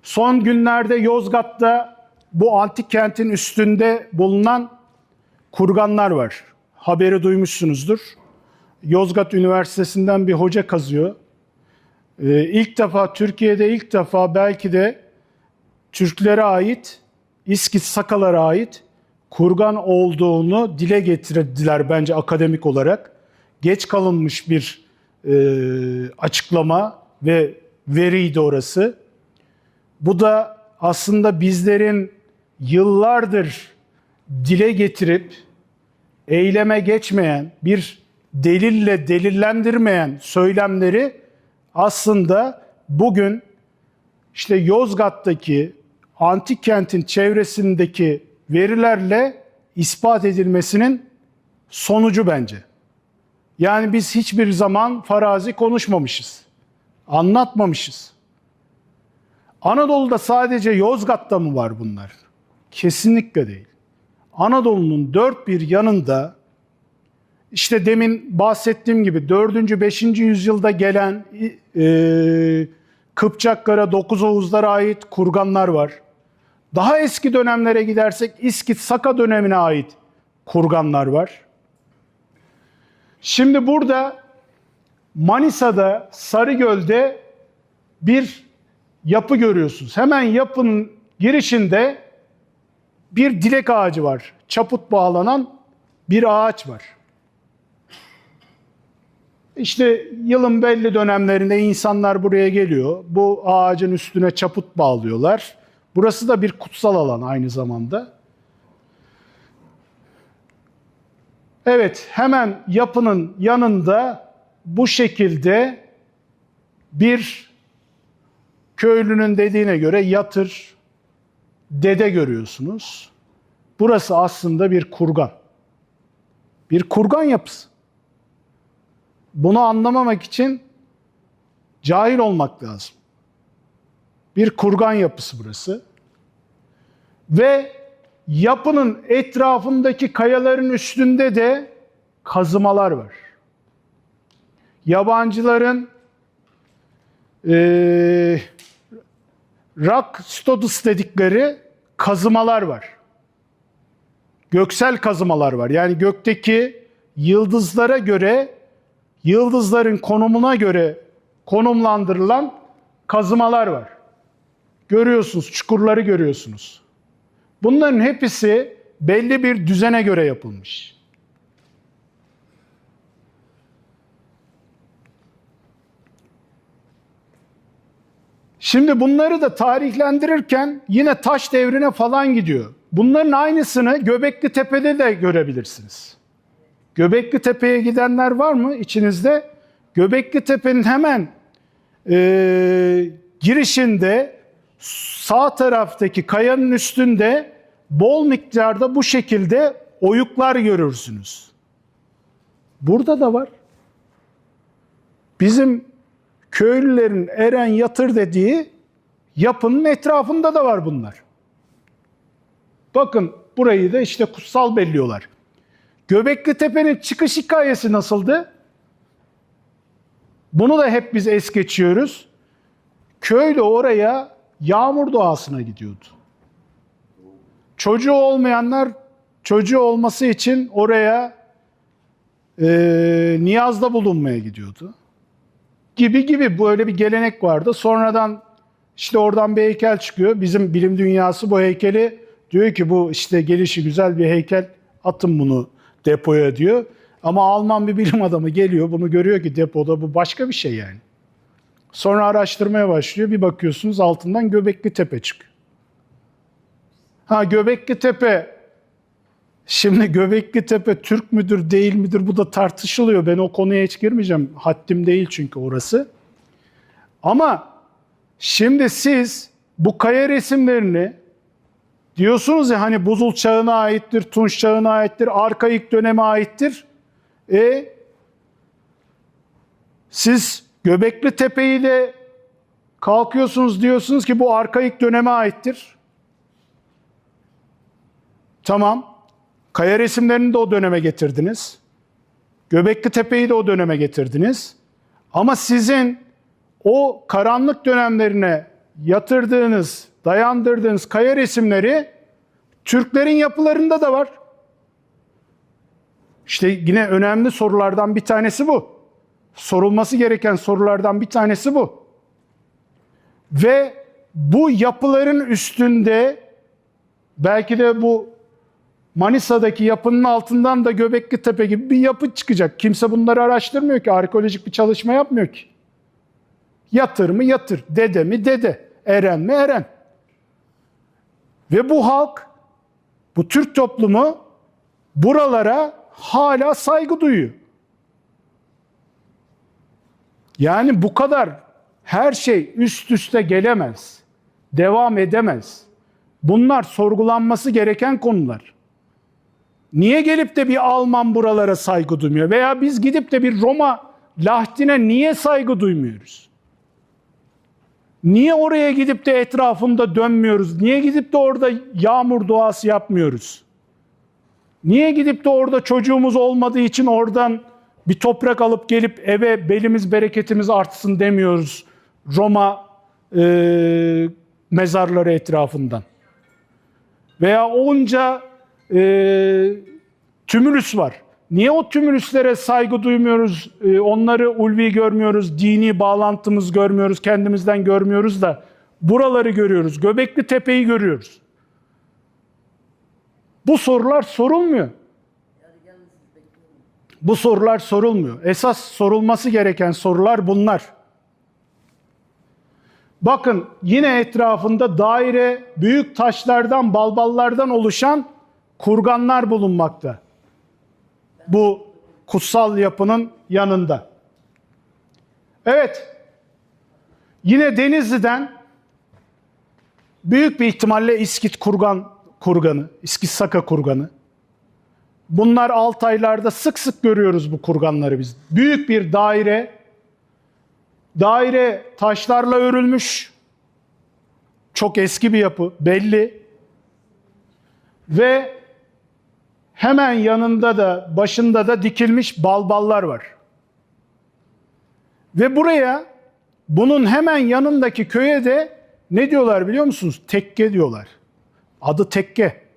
Son günlerde Yozgat'ta bu antik kentin üstünde bulunan kurganlar var. Haberi duymuşsunuzdur. Yozgat Üniversitesi'nden bir hoca kazıyor. Türkiye'de ilk defa belki de Türklere ait, İskiç Sakalara ait kurgan olduğunu dile getirdiler bence akademik olarak. Geç kalınmış bir açıklama ve veriydi orası. Bu da aslında bizlerin yıllardır dile getirip eyleme geçmeyen, bir delille delillendirmeyen söylemleri aslında bugün işte Yozgat'taki antik kentin çevresindeki verilerle ispat edilmesinin sonucu bence. Yani biz hiçbir zaman farazi konuşmamışız, anlatmamışız. Anadolu'da sadece Yozgat'ta mı var bunlar? Kesinlikle değil. Anadolu'nun dört bir yanında işte demin bahsettiğim gibi 4. 5. yüzyılda gelen Kıpçakkara, Dokuz Oğuzlara ait kurganlar var. Daha eski dönemlere gidersek İskit Saka dönemine ait kurganlar var. Şimdi burada Manisa'da, Sarıgöl'de bir yapı görüyorsunuz. Hemen yapının girişinde bir dilek ağacı var. Çaput bağlanan bir ağaç var. İşte yılın belli dönemlerinde insanlar buraya geliyor. Bu ağacın üstüne çaput bağlıyorlar. Burası da bir kutsal alan aynı zamanda. Evet, hemen yapının yanında bu şekilde bir köylünün dediğine göre yatır, dede görüyorsunuz. Burası aslında bir kurgan. Bir kurgan yapısı. Bunu anlamamak için cahil olmak lazım. Bir kurgan yapısı burası. Ve yapının etrafındaki kayaların üstünde de kazımalar var. Yabancıların rock studies dedikleri kazımalar var. Göksel kazımalar var. Yani gökteki yıldızlara göre, yıldızların konumuna göre konumlandırılan kazımalar var. Görüyorsunuz, çukurları görüyorsunuz. Bunların hepsi belli bir düzene göre yapılmış. Şimdi bunları da tarihlendirirken yine taş devrine falan gidiyor. Bunların aynısını Göbekli Tepe'de de görebilirsiniz. Göbekli Tepe'ye gidenler var mı içinizde? Göbekli Tepe'nin hemen girişinde sağ taraftaki kayanın üstünde bol miktarda bu şekilde oyuklar görürsünüz. Burada da var. Bizim köylülerin Eren Yatır dediği yapının etrafında da var bunlar. Bakın burayı da işte kutsal belliyorlar. Göbekli Tepe'nin çıkış hikayesi nasıldı? Bunu da hep biz es geçiyoruz. Köylü oraya yağmur duasına gidiyordu. Çocuğu olmayanlar çocuğu olması için oraya niyazda bulunmaya gidiyordu. Gibi böyle bir gelenek vardı. Sonradan işte oradan bir heykel çıkıyor. Bizim bilim dünyası bu heykeli diyor ki bu işte gelişi güzel bir heykel, atın bunu depoya diyor. Ama Alman bir bilim adamı geliyor, bunu görüyor ki depoda bu başka bir şey yani. Sonra araştırmaya başlıyor. Bir bakıyorsunuz altından Göbekli Tepe çıkıyor. Göbekli Tepe, şimdi Göbekli Tepe Türk müdür değil midir bu da tartışılıyor. Ben o konuya hiç girmeyeceğim. Haddim değil çünkü orası. Ama şimdi siz bu kaya resimlerini diyorsunuz ya hani Buzul Çağı'na aittir, Tunç Çağı'na aittir, arkaik döneme aittir. Siz Göbekli Tepe'yi de kalkıyorsunuz diyorsunuz ki bu arkaik döneme aittir. Tamam. Kaya resimlerini de o döneme getirdiniz. Göbekli Tepe'yi de o döneme getirdiniz. Ama sizin o karanlık dönemlerine yatırdığınız, dayandırdığınız kaya resimleri Türklerin yapılarında da var. İşte yine önemli sorulardan bir tanesi bu. Sorulması gereken sorulardan bir tanesi bu. Ve bu yapıların üstünde belki de bu Manisa'daki yapının altından da Göbekli Tepe gibi bir yapı çıkacak. Kimse bunları araştırmıyor ki, arkeolojik bir çalışma yapmıyor ki. Yatır mı yatır, dede mi dede, eren mi eren. Ve bu halk, bu Türk toplumu buralara hala saygı duyuyor. Yani bu kadar her şey üst üste gelemez, devam edemez. Bunlar sorgulanması gereken konular. Niye gelip de bir Alman buralara saygı duymuyor? Veya biz gidip de bir Roma Lahdi'ne niye saygı duymuyoruz? Niye oraya gidip de etrafında dönmüyoruz? Niye gidip de orada yağmur duası yapmıyoruz? Niye gidip de orada çocuğumuz olmadığı için oradan bir toprak alıp gelip eve belimiz bereketimiz artsın demiyoruz Roma mezarları etrafından? Veya onca tümülüs var. Niye o tümülüslere saygı duymuyoruz, onları ulvi görmüyoruz, dini bağlantımız görmüyoruz, kendimizden görmüyoruz da buraları görüyoruz, Göbekli Tepe'yi görüyoruz. Bu sorular sorulmuyor. Bu sorular sorulmuyor. Esas sorulması gereken sorular bunlar. Bakın yine etrafında daire, büyük taşlardan, balballardan oluşan kurganlar bulunmakta. Bu kutsal yapının yanında. Evet, yine Denizli'den büyük bir ihtimalle İskit kurganı, İskit Saka kurganı. Bunlar Altaylar'da sık sık görüyoruz bu kurganları biz. Büyük bir daire taşlarla örülmüş. Çok eski bir yapı, belli. Ve hemen yanında da, başında da dikilmiş balballar var. Ve buraya, bunun hemen yanındaki köye de ne diyorlar biliyor musunuz? Tekke diyorlar. Adı Tekke.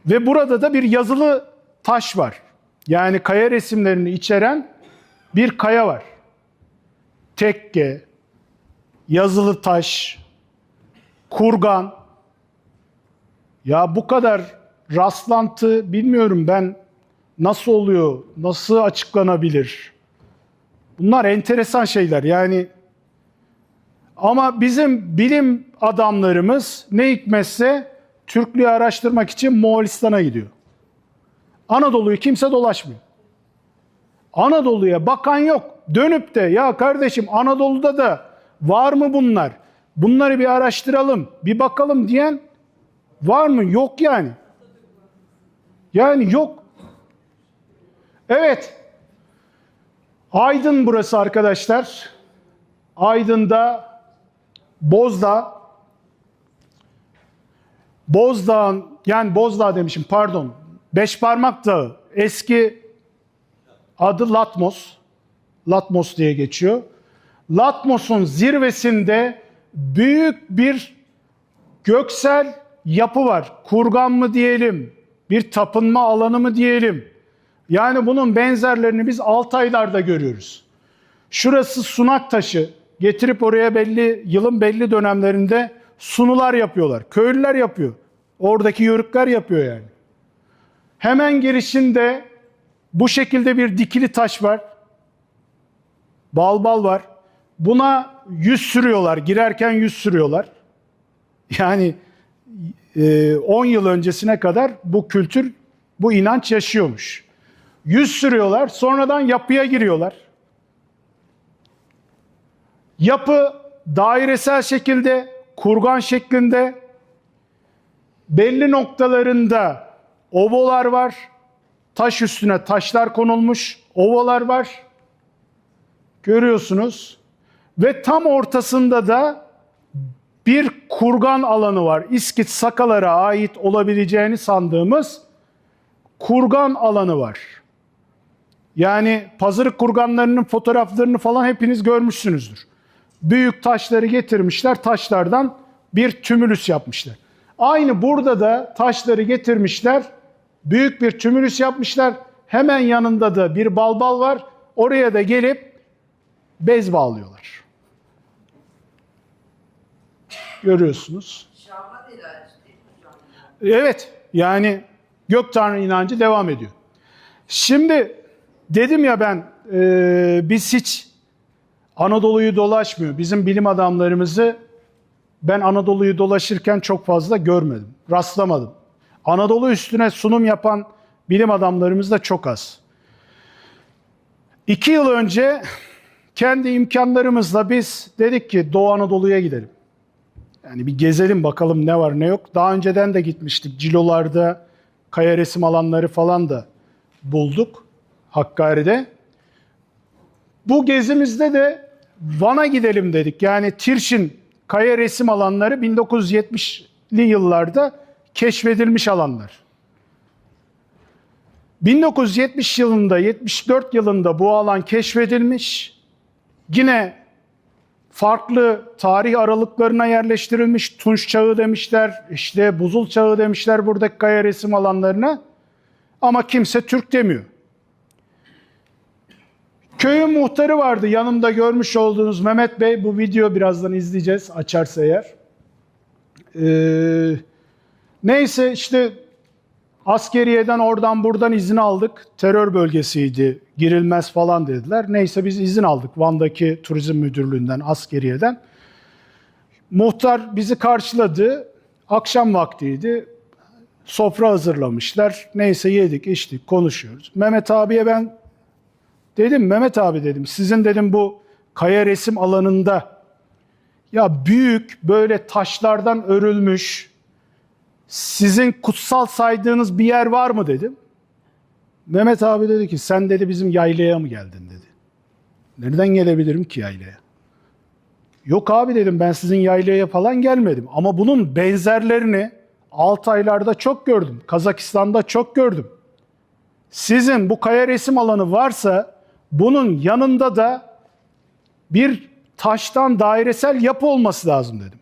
Ve burada da bir yazılı taş var. Yani kaya resimlerini içeren bir kaya var. Tekke, yazılı taş, kurgan. Ya bu kadar rastlantı bilmiyorum ben nasıl oluyor, nasıl açıklanabilir? Bunlar enteresan şeyler yani. Ama bizim bilim adamlarımız ne hikmetse Türklüğü araştırmak için Moğolistan'a gidiyor. Anadolu'yu kimse dolaşmıyor. Anadolu'ya bakan yok. Dönüp de ya kardeşim Anadolu'da da var mı bunlar? Bunları bir araştıralım, bir bakalım diyen var mı? Yok yani. Yani yok. Evet. Aydın burası arkadaşlar. Aydın'da Bozdağ'ın, yani Bozdağ demişim pardon. Beşparmak Dağı. Eski adı Latmos. Latmos diye geçiyor. Latmos'un zirvesinde büyük bir göksel yapı var. Kurgan mı diyelim, bir tapınma alanı mı diyelim. Yani bunun benzerlerini biz Altaylar'da görüyoruz. Şurası sunak taşı. Getirip oraya yılın belli dönemlerinde sunular yapıyorlar. Köylüler yapıyor. Oradaki yörükler yapıyor yani. Hemen girişinde bu şekilde bir dikili taş var. Balbal var. Buna yüz sürüyorlar. Girerken yüz sürüyorlar. Yani 10 yıl öncesine kadar bu kültür, bu inanç yaşıyormuş. Yüz sürüyorlar. Sonradan yapıya giriyorlar. Yapı dairesel şekilde, kurgan şeklinde, belli noktalarında ovalar var. Taş üstüne taşlar konulmuş ovalar var. Görüyorsunuz. Ve tam ortasında da bir kurgan alanı var. İskit Sakalara ait olabileceğini sandığımız kurgan alanı var. Yani pazarık kurganlarının fotoğraflarını falan hepiniz görmüşsünüzdür. Büyük taşları getirmişler, taşlardan bir tümülüs yapmışlar. Aynı burada da taşları getirmişler, büyük bir tümülüs yapmışlar. Hemen yanında da bir balbal var. Oraya da gelip bez bağlıyorlar. Görüyorsunuz. Şaman ilacı değil mi hocam? Evet, yani gök tanrı inancı devam ediyor. Şimdi dedim ya ben, biz hiç Anadolu'yu dolaşmıyor. Bizim bilim adamlarımızı ben Anadolu'yu dolaşırken çok fazla görmedim, rastlamadım. Anadolu üstüne sunum yapan bilim adamlarımız da çok az. 2 yıl önce kendi imkanlarımızla biz dedik ki Doğu Anadolu'ya gidelim. Yani bir gezelim bakalım ne var ne yok. Daha önceden de gitmiştik. Cilolarda kaya resim alanları falan da bulduk Hakkari'de. Bu gezimizde de Van'a gidelim dedik. Yani Tirşin kaya resim alanları 1970'li yıllarda keşfedilmiş alanlar. 1970 yılında, 74 yılında bu alan keşfedilmiş. Yine farklı tarih aralıklarına yerleştirilmiş. Tunç çağı demişler, işte buzul çağı demişler buradaki kaya resim alanlarına. Ama kimse Türk demiyor. Köyün muhtarı vardı yanımda görmüş olduğunuz Mehmet Bey. Bu video birazdan izleyeceğiz açarsa eğer. Neyse işte askeriyeden oradan buradan izin aldık. Terör bölgesiydi, girilmez falan dediler. Neyse biz izin aldık Van'daki Turizm Müdürlüğü'nden, askeriyeden. Muhtar bizi karşıladı. Akşam vaktiydi. Sofra hazırlamışlar. Neyse yedik, içtik, konuşuyoruz. Mehmet abiye ben dedim, Mehmet abi dedim, sizin dedim bu kaya resim alanında ya büyük böyle taşlardan örülmüş, sizin kutsal saydığınız bir yer var mı dedim. Mehmet abi dedi ki sen dedi bizim yaylaya mı geldin dedi. Nereden gelebilirim ki yaylaya? Yok abi dedim ben sizin yaylaya falan gelmedim. Ama bunun benzerlerini Altaylar'da çok gördüm. Kazakistan'da çok gördüm. Sizin bu kaya resim alanı varsa bunun yanında da bir taştan dairesel yapı olması lazım dedim.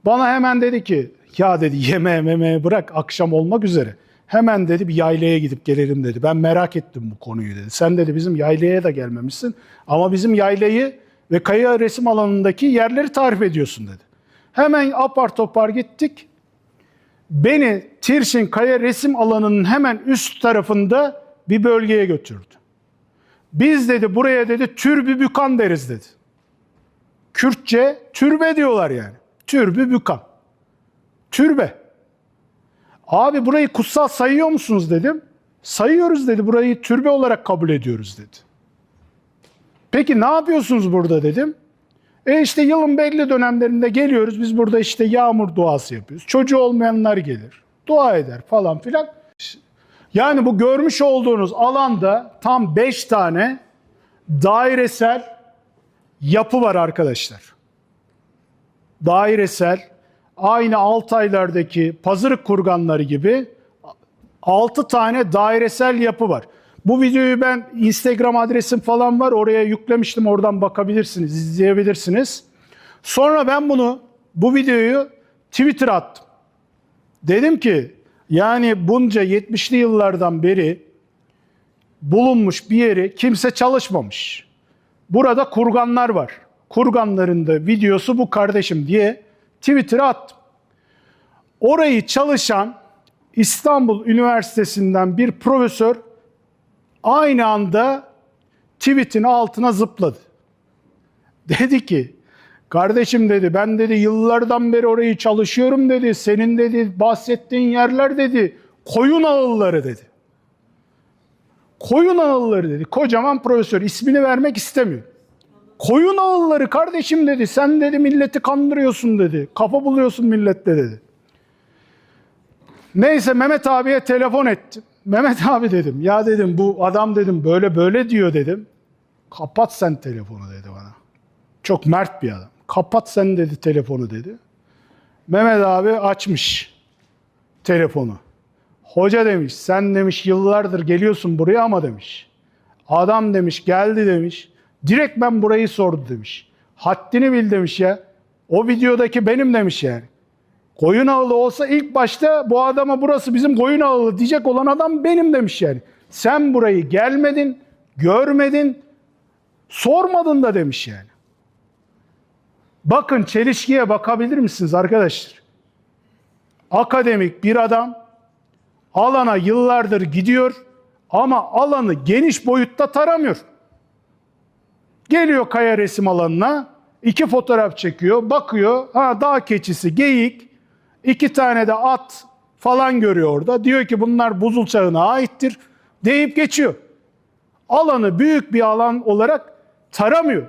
Bana hemen dedi ki ya dedi yemeğe bırak akşam olmak üzere. Hemen dedi bir yaylaya gidip gelelim dedi. Ben merak ettim bu konuyu dedi. Sen dedi bizim yaylaya da gelmemişsin ama bizim yaylayı ve kaya resim alanındaki yerleri tarif ediyorsun dedi. Hemen apar topar gittik. Beni Tirşin kaya resim alanının hemen üst tarafında bir bölgeye götürdü. Biz dedi buraya dedi Türbü Bükan deriz dedi. Kürtçe türbe diyorlar yani. Türbü Bükan. Türbe. Abi burayı kutsal sayıyor musunuz dedim. Sayıyoruz dedi. Burayı türbe olarak kabul ediyoruz dedi. Peki ne yapıyorsunuz burada dedim. İşte yılın belli dönemlerinde geliyoruz. Biz burada işte yağmur duası yapıyoruz. Çocuğu olmayanlar gelir. Dua eder falan filan. Yani bu görmüş olduğunuz alanda tam 5 tane dairesel yapı var arkadaşlar. Dairesel, aynı Altaylar'daki Pazırık kurganları gibi 6 tane dairesel yapı var. Bu videoyu ben Instagram adresim falan var. Oraya yüklemiştim. Oradan bakabilirsiniz, izleyebilirsiniz. Sonra ben bu videoyu Twitter'a attım. Dedim ki yani bunca 70'li yıllardan beri bulunmuş bir yeri kimse çalışmamış. Burada kurganlar var. Kurganların da videosu bu kardeşim diye Twitter'a attım. Orayı çalışan İstanbul Üniversitesi'nden bir profesör aynı anda tweet'in altına zıpladı. Dedi ki, kardeşim dedi, ben dedi yıllardan beri orayı çalışıyorum dedi. Senin dedi bahsettiğin yerler dedi koyun ağılları dedi. Koyun ağılları dedi. Kocaman profesör, ismini vermek istemiyor. Koyun ağılları kardeşim dedi. Sen dedi milleti kandırıyorsun dedi. Kafa buluyorsun millette dedi. Neyse Mehmet abiye telefon ettim. Mehmet abi dedim, ya dedim bu adam dedim böyle böyle diyor dedim. Kapat sen telefonu dedi bana. Çok mert bir adam. Kapat sen dedi telefonu dedi. Mehmet abi açmış telefonu. Hoca demiş, sen demiş yıllardır geliyorsun buraya ama demiş. Adam demiş geldi demiş. Direkt ben burayı sordu demiş. Haddini bil demiş ya. O videodaki benim demiş yani. Koyun ağılı olsa ilk başta bu adama burası bizim koyun ağılı diyecek olan adam benim demiş yani. Sen burayı gelmedin, görmedin, sormadın da demiş yani. Bakın çelişkiye bakabilir misiniz arkadaşlar? Akademik bir adam alana yıllardır gidiyor ama alanı geniş boyutta taramıyor. Geliyor kaya resim alanına, 2 fotoğraf çekiyor, bakıyor, dağ keçisi, geyik, 2 tane de at falan görüyor orada. Diyor ki bunlar buzul çağına aittir deyip geçiyor. Alanı büyük bir alan olarak taramıyor.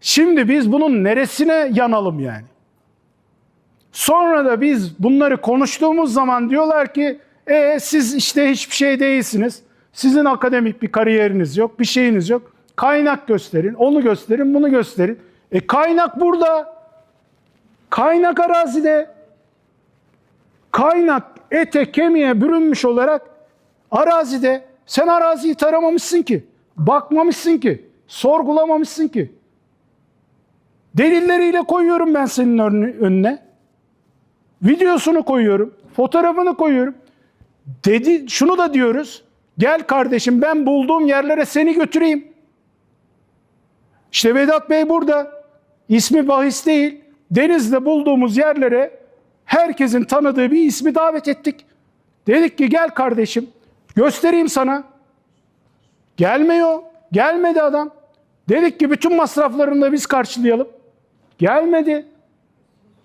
Şimdi biz bunun neresine yanalım yani? Sonra da biz bunları konuştuğumuz zaman diyorlar ki siz işte hiçbir şey değilsiniz. Sizin akademik bir kariyeriniz yok, bir şeyiniz yok. Kaynak gösterin, onu gösterin, bunu gösterin. Kaynak burada. Kaynak arazide. Kaynak ete kemiğe bürünmüş olarak arazide. Sen araziyi taramamışsın ki. Bakmamışsın ki. Sorgulamamışsın ki. Delilleriyle koyuyorum ben senin önüne. Videosunu koyuyorum. Fotoğrafını koyuyorum. Şunu da diyoruz. Gel kardeşim ben bulduğum yerlere seni götüreyim. İşte Vedat Bey burada. İsmi bahis değil. Denizde bulduğumuz yerlere herkesin tanıdığı bir ismi davet ettik. Dedik ki gel kardeşim göstereyim sana. Gelmiyor. Gelmedi adam. Dedik ki bütün masraflarını da biz karşılayalım. Gelmedi.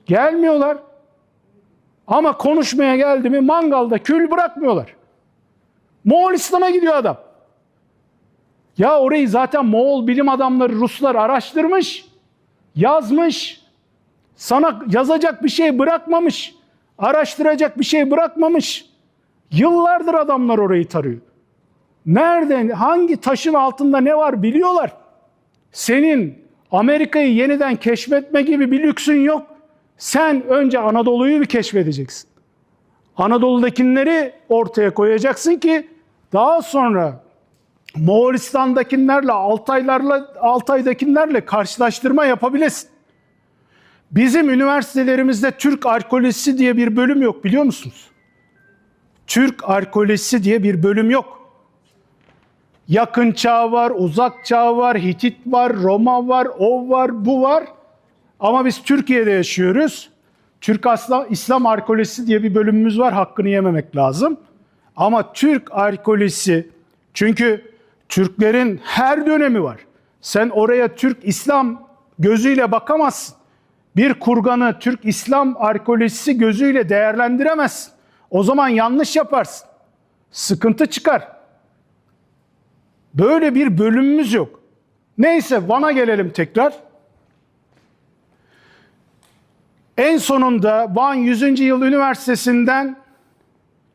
Gelmiyorlar. Ama konuşmaya geldi mi mangalda kül bırakmıyorlar. Moğolistan'a gidiyor adam. Ya orayı zaten Moğol bilim adamları, Ruslar araştırmış, yazmış. Sana yazacak bir şey bırakmamış, araştıracak bir şey bırakmamış. Yıllardır adamlar orayı tarıyor. Nerede, hangi taşın altında ne var biliyorlar. Senin Amerika'yı yeniden keşfetme gibi bir lüksün yok. Sen önce Anadolu'yu bir keşfedeceksin. Anadolu'dakileri ortaya koyacaksın ki daha sonra Moğolistan'dakilerle, Altay'dakilerle karşılaştırma yapabilesin. Bizim üniversitelerimizde Türk arkeolojisi diye bir bölüm yok biliyor musunuz? Türk arkeolojisi diye bir bölüm yok. Yakın çağ var, uzak çağ var, Hitit var, Roma var, o var, bu var. Ama biz Türkiye'de yaşıyoruz. Türk İslam arkeolojisi diye bir bölümümüz var. Hakkını yememek lazım. Ama Türk arkeolojisi, çünkü Türklerin her dönemi var. Sen oraya Türk İslam gözüyle bakamazsın. Bir kurganı Türk İslam arkeolojisi gözüyle değerlendiremezsin. O zaman yanlış yaparsın. Sıkıntı çıkar. Böyle bir bölümümüz yok. Neyse, Van'a gelelim tekrar. En sonunda Van 100. Yıl Üniversitesi'nden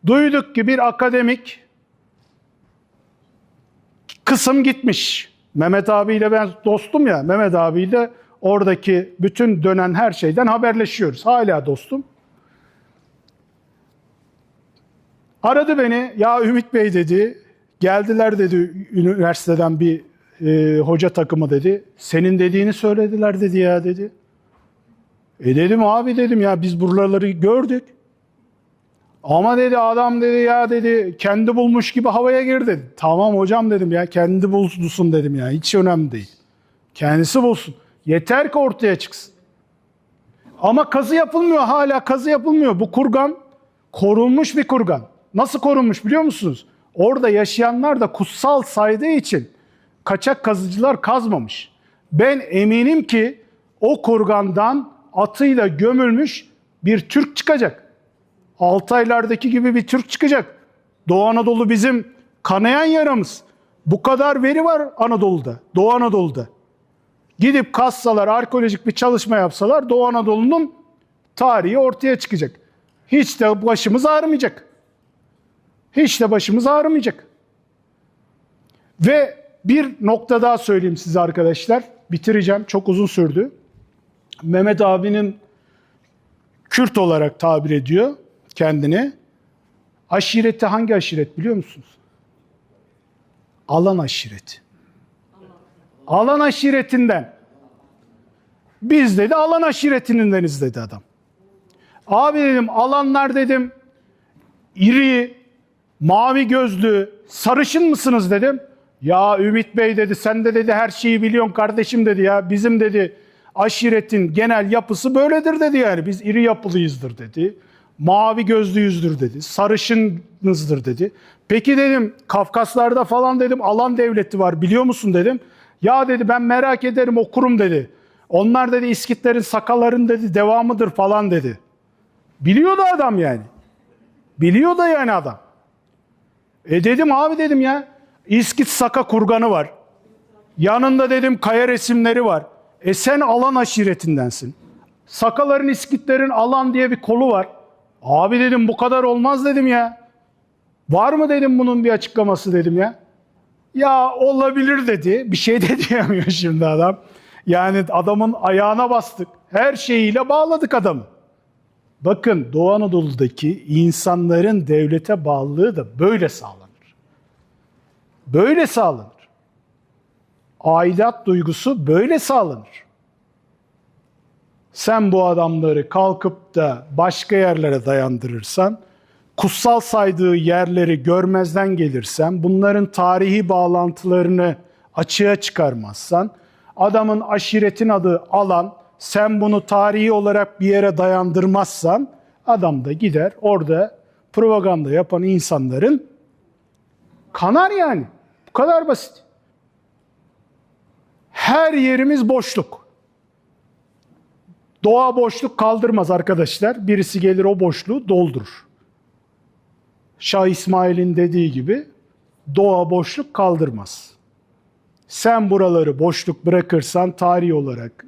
duyduk ki bir akademik kısım gitmiş. Mehmet abiyle ben dostum ya, Mehmet abiyle oradaki bütün dönen her şeyden haberleşiyoruz. Hala dostum. Aradı beni, ya Ümit Bey dedi, geldiler dedi üniversiteden bir hoca takımı dedi. Senin dediğini söylediler dedi ya dedi. Dedim abi dedim ya biz buraları gördük. Ama dedi adam dedi ya dedi kendi bulmuş gibi havaya gir dedi. Tamam hocam dedim ya kendi bulsun dedim ya hiç önemli değil. Kendisi bulsun. Yeter ki ortaya çıksın. Ama kazı yapılmıyor, hala kazı yapılmıyor. Bu kurgan korunmuş bir kurgan. Nasıl korunmuş biliyor musunuz? Orada yaşayanlar da kutsal saydığı için kaçak kazıcılar kazmamış. Ben eminim ki o kurgandan atıyla gömülmüş bir Türk çıkacak. Altaylardaki gibi bir Türk çıkacak. Doğu Anadolu bizim kanayan yaramız. Bu kadar veri var Anadolu'da, Doğu Anadolu'da. Gidip kazsalar, arkeolojik bir çalışma yapsalar Doğu Anadolu'nun tarihi ortaya çıkacak. Hiç de başımız ağrımayacak. Hiç de başımız ağrımayacak. Ve bir nokta daha söyleyeyim size arkadaşlar. Bitireceğim. Çok uzun sürdü. Mehmet abinin Kürt olarak tabir ediyor kendini. Aşireti hangi aşiret biliyor musunuz? Alan aşireti. Alan aşiretinden. Biz dedi Alan aşiretindeniz dedi adam. Abi dedim Alanlar dedim iri, mavi gözlü, sarışın mısınız dedim. Ya Ümit Bey dedi sen de dedi her şeyi biliyorsun kardeşim dedi ya. Bizim dedi aşiretin genel yapısı böyledir dedi yani. Biz iri yapılıyızdır dedi. Mavi gözlüyüzdür dedi. Sarışınızdır dedi. Peki dedim Kafkaslarda falan dedim Alan devleti var biliyor musun dedim. Ya dedi ben merak ederim okurum dedi. Onlar dedi İskitlerin Sakaların dedi devamıdır falan dedi. Biliyor da adam yani. Biliyor da yani adam. Dedim abi dedim ya İskit Saka kurganı var. Yanında dedim kaya resimleri var. Sen Alan aşiretindensin. Sakaların İskitlerin Alan diye bir kolu var. Abi dedim bu kadar olmaz dedim ya. Var mı dedim bunun bir açıklaması dedim ya. Ya olabilir dedi. Bir şey de diyemiyor şimdi adam. Yani adamın ayağına bastık. Her şeyiyle bağladık adamı. Bakın Doğu Anadolu'daki insanların devlete bağlılığı da böyle sağlanır. Böyle sağlanır. Aidat duygusu böyle sağlanır. Sen bu adamları kalkıp da başka yerlere dayandırırsan, kutsal saydığı yerleri görmezden gelirsen, bunların tarihi bağlantılarını açığa çıkarmazsan, adamın aşiretin adı Alan, sen bunu tarihi olarak bir yere dayandırmazsan, adam da gider orada propaganda yapan insanların kanar yani. Bu kadar basit. Her yerimiz boşluk. Doğa boşluk kaldırmaz arkadaşlar. Birisi gelir o boşluğu doldurur. Şah İsmail'in dediği gibi doğa boşluk kaldırmaz. Sen buraları boşluk bırakırsan tarihi olarak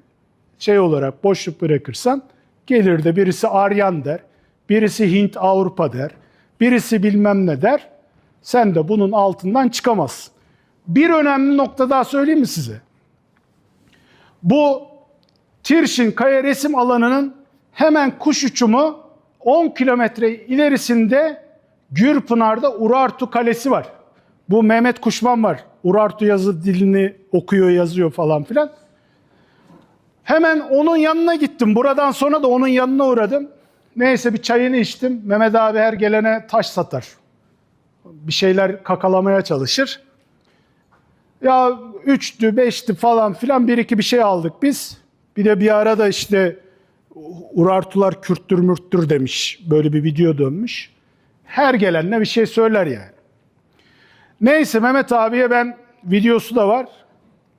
olarak boşluk bırakırsan gelir de birisi Aryan der, birisi Hint Avrupa der, birisi bilmem ne der. Sen de bunun altından çıkamazsın. Bir önemli nokta daha söyleyeyim mi size? Bu Tirşin Kaya Resim Alanı'nın hemen kuş uçumu 10 kilometre ilerisinde Gürpınar'da Urartu Kalesi var. Bu Mehmet Kuşman var. Urartu yazı dilini okuyor, yazıyor falan filan. Hemen onun yanına gittim. Buradan sonra da onun yanına uğradım. Neyse bir çayını içtim. Mehmet abi her gelene taş satar. Bir şeyler kakalamaya çalışır. Ya 3'tü 5'ti falan filan bir iki bir şey aldık biz. Bir de bir ara da işte Urartular Kürttür mürttür demiş. Böyle bir video dönmüş. Her gelenle bir şey söyler yani. Neyse Mehmet abiye ben videosu da var.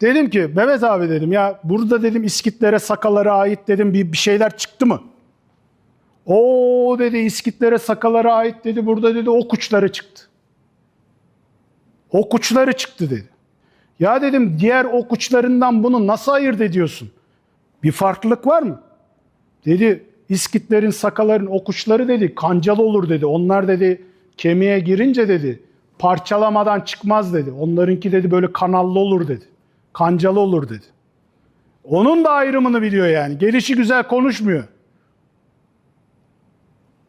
Dedim ki Mehmet abi dedim ya burada dedim İskitlere, Sakalara ait dedim bir şeyler çıktı mı? O dedi İskitlere, Sakalara ait dedi burada dedi ok uçları çıktı. Ok uçları çıktı dedi. Ya dedim diğer ok uçlarından bunu nasıl ayırt ediyorsun? Bir farklılık var mı? Dedi İskitlerin, Sakaların ok uçları dedi kancalı olur dedi. Onlar dedi kemiğe girince dedi parçalamadan çıkmaz dedi. Onlarınki dedi böyle kanallı olur dedi. Kancalı olur dedi. Onun da ayrımını biliyor yani. Gelişi güzel konuşmuyor.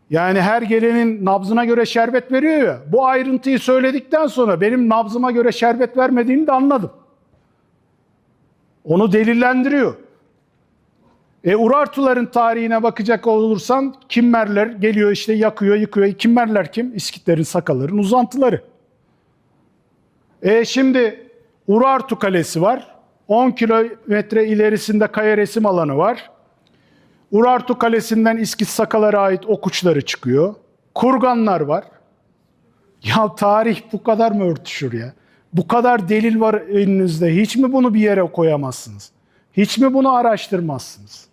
Yani her gelenin nabzına göre şerbet veriyor ya. Bu ayrıntıyı söyledikten sonra benim nabzıma göre şerbet vermediğini de anladım. Onu delillendiriyor. Urartuların tarihine bakacak olursan Kimmerler geliyor işte yakıyor, yıkıyor. Kimmerler kim? İskitlerin, Sakaların uzantıları. Şimdi Urartu Kalesi var. 10 kilometre ilerisinde kaya resim alanı var. Urartu Kalesi'nden İskit Sakalara ait ok uçları çıkıyor. Kurganlar var. Ya tarih bu kadar mı örtüşür ya? Bu kadar delil var elinizde. Hiç mi bunu bir yere koyamazsınız? Hiç mi bunu araştırmazsınız?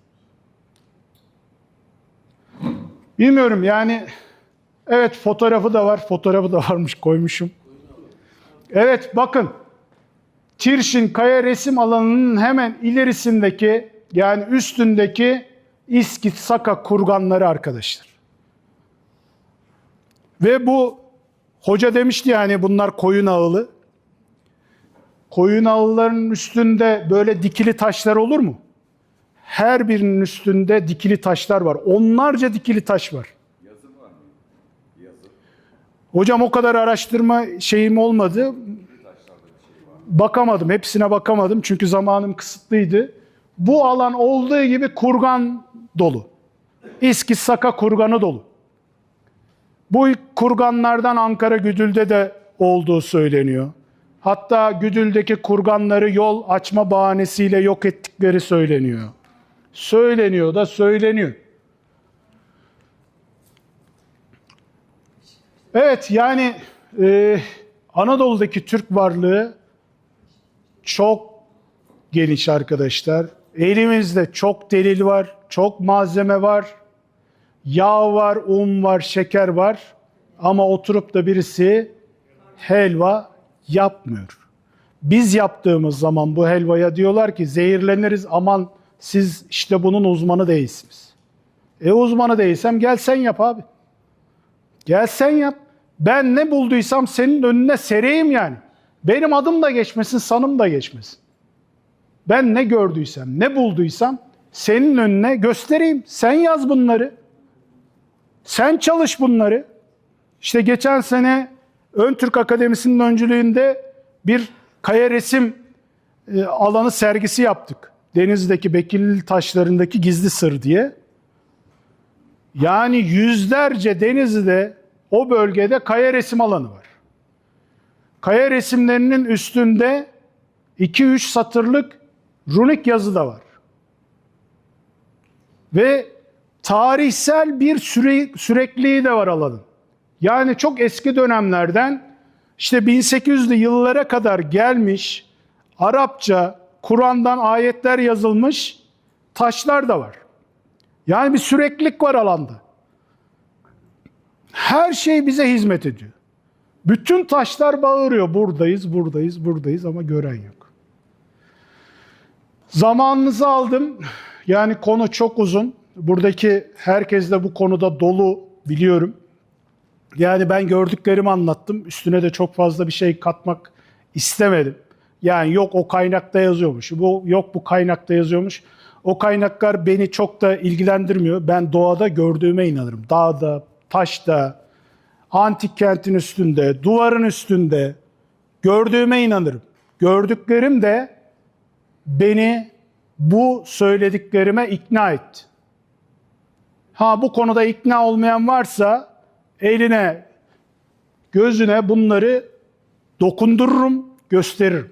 Bilmiyorum yani. Evet fotoğrafı da var. Fotoğrafı da varmış koymuşum. Evet bakın. Tirşin kaya resim alanının hemen ilerisindeki yani üstündeki İskit Saka kurganları arkadaşlar. Ve bu hoca demişti yani bunlar koyun ağılı. Koyun ağıllarının üstünde böyle dikili taşlar olur mu? Her birinin üstünde dikili taşlar var. Onlarca dikili taş var. Yazı var mı? Yazı. Hocam o kadar araştırma şeyim olmadı. Bakamadım. Hepsine bakamadım. Çünkü zamanım kısıtlıydı. Bu alan olduğu gibi kurgan dolu. İskit Saka kurganı dolu. Bu kurganlardan Ankara Güdül'de de olduğu söyleniyor. Hatta Güdül'deki kurganları yol açma bahanesiyle yok ettikleri söyleniyor. Söyleniyor da söyleniyor. Evet yani Anadolu'daki Türk varlığı çok geniş arkadaşlar. Elimizde çok delil var, çok malzeme var. Yağ var, un var, şeker var. Ama oturup da birisi helva yapmıyor. Biz yaptığımız zaman bu helvaya diyorlar ki zehirleniriz aman siz işte bunun uzmanı değilsiniz. Uzmanı değilsem gel sen yap abi. Gel sen yap. Ben ne bulduysam senin önüne sereyim yani. Benim adım da geçmesin, sanım da geçmesin. Ben ne gördüysem, ne bulduysam senin önüne göstereyim. Sen yaz bunları. Sen çalış bunları. İşte geçen sene Ön Türk Akademisi'nin öncülüğünde bir kaya resim alanı sergisi yaptık. Denizli'deki Bekirli taşlarındaki gizli sır diye. Yani yüzlerce Denizli'de o bölgede kaya resim alanı var. Kaya resimlerinin üstünde 2-3 satırlık runik yazı da var. Ve tarihsel bir sürekliliği de var alanın. Yani çok eski dönemlerden işte 1800'lü yıllara kadar gelmiş Arapça, Kur'an'dan ayetler yazılmış taşlar da var. Yani bir süreklilik var alanda. Her şey bize hizmet ediyor. Bütün taşlar bağırıyor. Buradayız, buradayız, buradayız ama gören yok. Zamanınızı aldım. Yani konu çok uzun. Buradaki herkes de bu konuda dolu biliyorum. Yani ben gördüklerimi anlattım. Üstüne de çok fazla bir şey katmak istemedim. Yani yok o kaynakta yazıyormuş. Yok bu kaynakta yazıyormuş. O kaynaklar beni çok da ilgilendirmiyor. Ben doğada gördüğüme inanırım. Dağda, taşta, antik kentin üstünde, duvarın üstünde gördüğüme inanırım. Gördüklerim de beni bu söylediklerime ikna etti. Bu konuda ikna olmayan varsa eline, gözüne bunları dokundururum, gösteririm.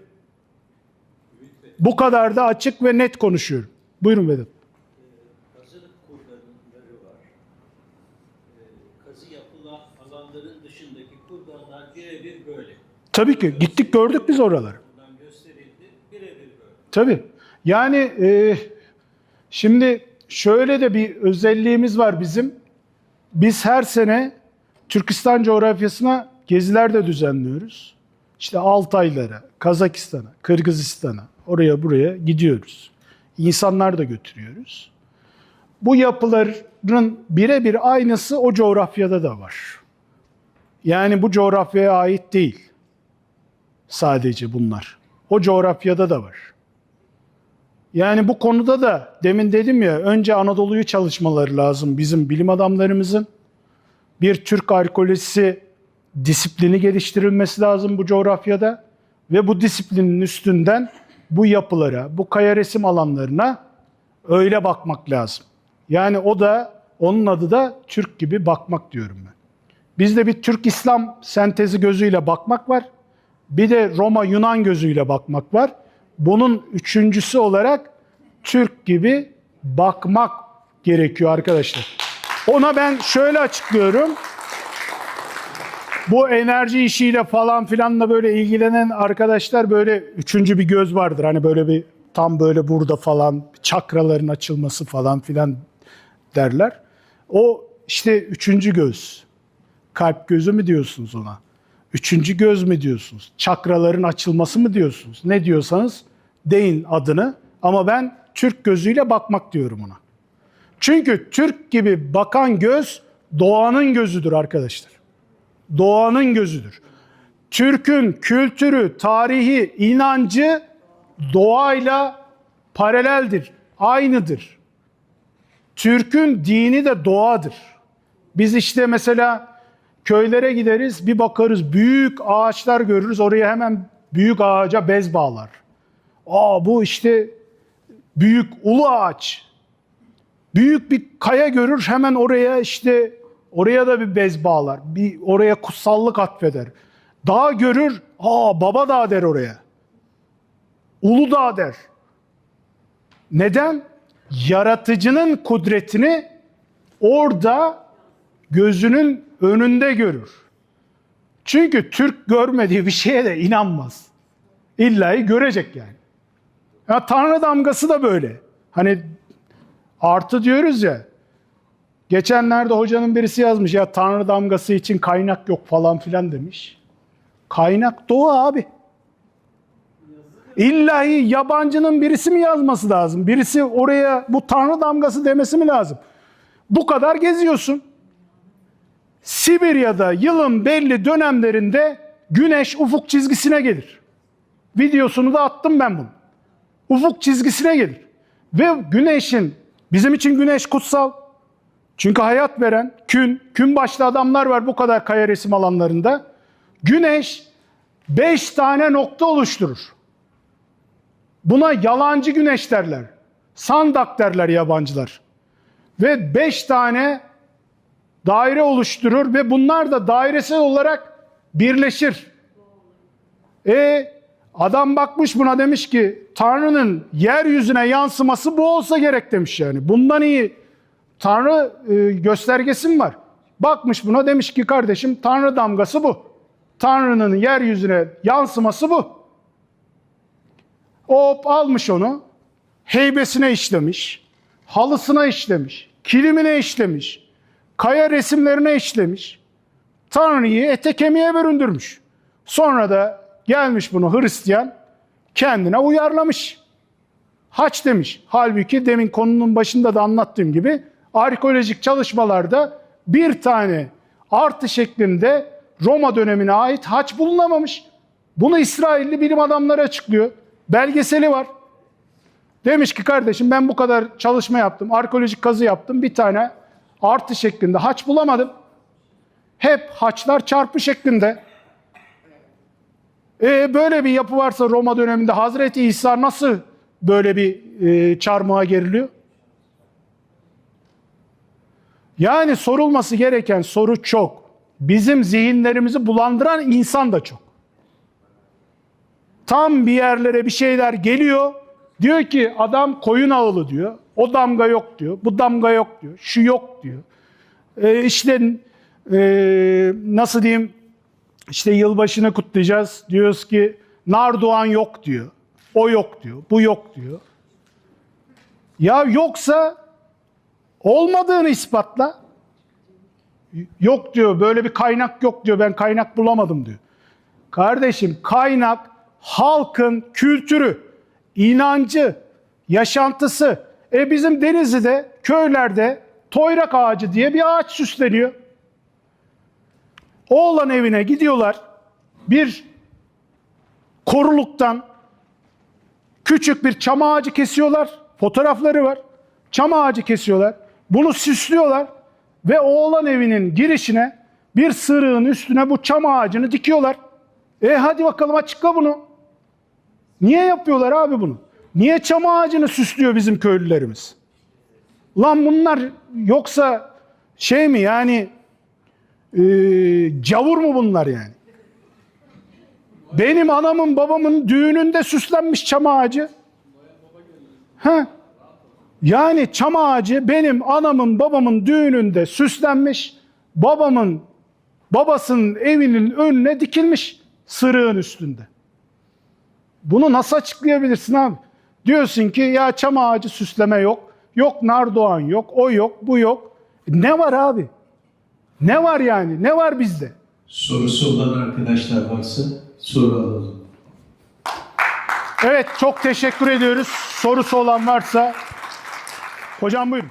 Bu kadar da açık ve net konuşuyorum. Buyurun Vedat. Kazılık kurganları var. Kazı yapılan alanların dışındaki kurganlar birebir böyle. Tabii ki gittik gördük biz oraları. Bundan gösterildi, birebir Tabii. Yani şimdi şöyle de bir özelliğimiz var bizim. Biz her sene Türkistan coğrafyasına geziler de düzenliyoruz. İşte Altaylara, Kazakistan'a, Kırgızistan'a, oraya buraya gidiyoruz. İnsanlar da götürüyoruz. Bu yapıların birebir aynısı o coğrafyada da var. Yani bu coğrafyaya ait değil sadece bunlar. O coğrafyada da var. Yani bu konuda da demin dedim ya, önce Anadolu'yu çalışmaları lazım bizim bilim adamlarımızın. Bir Türk arkeolojisi disiplini geliştirilmesi lazım bu coğrafyada. Ve bu disiplinin üstünden bu yapılara, bu kaya resim alanlarına öyle bakmak lazım. Yani onun adı da Türk gibi bakmak diyorum ben. Bizde bir Türk-İslam sentezi gözüyle bakmak var. Bir de Roma-Yunan gözüyle bakmak var. Bunun üçüncüsü olarak Türk gibi bakmak gerekiyor arkadaşlar. Ona ben şöyle açıklıyorum. Bu enerji işiyle falan filanla böyle ilgilenen arkadaşlar, böyle üçüncü bir göz vardır. Hani böyle bir tam böyle burada falan çakraların açılması falan filan derler. O işte üçüncü göz. Kalp gözü mü diyorsunuz ona? Üçüncü göz mü diyorsunuz? Çakraların açılması mı diyorsunuz? Ne diyorsanız deyin adını. Ama ben Türk gözüyle bakmak diyorum ona. Çünkü Türk gibi bakan göz doğanın gözüdür arkadaşlar. Doğanın gözüdür. Türk'ün kültürü, tarihi, inancı doğayla paraleldir, aynıdır. Türk'ün dini de doğadır. Biz işte mesela köylere gideriz, bir bakarız büyük ağaçlar görürüz, oraya hemen büyük ağaca bez bağlar. Bu işte büyük ulu ağaç. Büyük bir kaya görür, hemen oraya da bir bez bağlar. Oraya kutsallık atfeder. Dağ görür, Baba Dağ der oraya. Ulu Dağ der. Neden? Yaratıcının kudretini orada gözünün önünde görür. Çünkü Türk görmediği bir şeye de inanmaz. İlla görecek yani. Ya Tanrı damgası da böyle. Hani artı diyoruz ya. Geçenlerde hocanın birisi yazmış ya, Tanrı damgası için kaynak yok falan filan demiş. Kaynak doğa abi. İllahi yabancının birisi mi yazması lazım? Birisi oraya bu Tanrı damgası demesi mi lazım? Bu kadar geziyorsun. Sibirya'da yılın belli dönemlerinde güneş ufuk çizgisine gelir. Videosunu da attım ben bunu. Ufuk çizgisine gelir. Ve bizim için güneş kutsal. Çünkü hayat veren gün başlı adamlar var bu kadar kaya resim alanlarında. Güneş 5 tane nokta oluşturur. Buna yalancı güneş derler. Sandak derler yabancılar. Ve 5 tane daire oluşturur ve bunlar da dairesel olarak birleşir. Adam bakmış buna, demiş ki Tanrı'nın yeryüzüne yansıması bu olsa gerek demiş yani. Bundan iyi Tanrı göstergesi mi var? Bakmış buna, demiş ki kardeşim Tanrı damgası bu. Tanrı'nın yeryüzüne yansıması bu. Almış onu, heybesine işlemiş, halısına işlemiş, kilimine işlemiş, kaya resimlerine işlemiş. Tanrı'yı ete kemiğe büründürmüş. Sonra da gelmiş bunu Hristiyan kendine uyarlamış. Haç demiş. Halbuki demin konunun başında da anlattığım gibi arkeolojik çalışmalarda bir tane artı şeklinde Roma dönemine ait haç bulunamamış. Bunu İsrailli bilim adamları açıklıyor. Belgeseli var. Demiş ki kardeşim ben bu kadar çalışma yaptım, arkeolojik kazı yaptım, bir tane artı şeklinde haç bulamadım. Hep haçlar çarpı şeklinde. Böyle bir yapı varsa Roma döneminde Hazreti İsa nasıl böyle bir çarmıha geriliyor? Yani sorulması gereken soru çok. Bizim zihinlerimizi bulandıran insan da çok. Tam bir yerlere bir şeyler geliyor. Diyor ki adam koyun ağılı diyor. O damga yok diyor. Bu damga yok diyor. Şu yok diyor. Nasıl diyeyim? İşte yılbaşını kutlayacağız. Diyoruz ki Nardoğan yok diyor. O yok diyor, bu yok diyor. Ya yoksa olmadığını ispatla. Yok diyor, böyle bir kaynak yok diyor, ben kaynak bulamadım diyor. Kardeşim, kaynak halkın kültürü, inancı, yaşantısı. Bizim Denizli'de, köylerde toyrak ağacı diye bir ağaç süsleniyor. Oğlan evine gidiyorlar, bir koruluktan küçük bir çam ağacı kesiyorlar, fotoğrafları var. Çam ağacı kesiyorlar, bunu süslüyorlar ve oğlan evinin girişine bir sırığın üstüne bu çam ağacını dikiyorlar. Hadi bakalım açıkla bunu. Niye yapıyorlar abi bunu? Niye çam ağacını süslüyor bizim köylülerimiz? Lan bunlar yoksa şey mi yani, cavur mu bunlar yani? Benim anamın babamın düğününde süslenmiş çam ağacı. Yani çam ağacı benim anamın babamın düğününde süslenmiş. Babasının evinin önüne dikilmiş sırığın üstünde. Bunu nasıl açıklayabilirsin abi? Diyorsun ki ya çam ağacı süsleme yok. Yok nardoğan yok. O yok, bu yok. Ne var abi? Ne var yani? Ne var bizde? Sorusu olan arkadaşlar varsa soru alalım. Evet, çok teşekkür ediyoruz. Sorusu olan varsa. Hocam buyurun.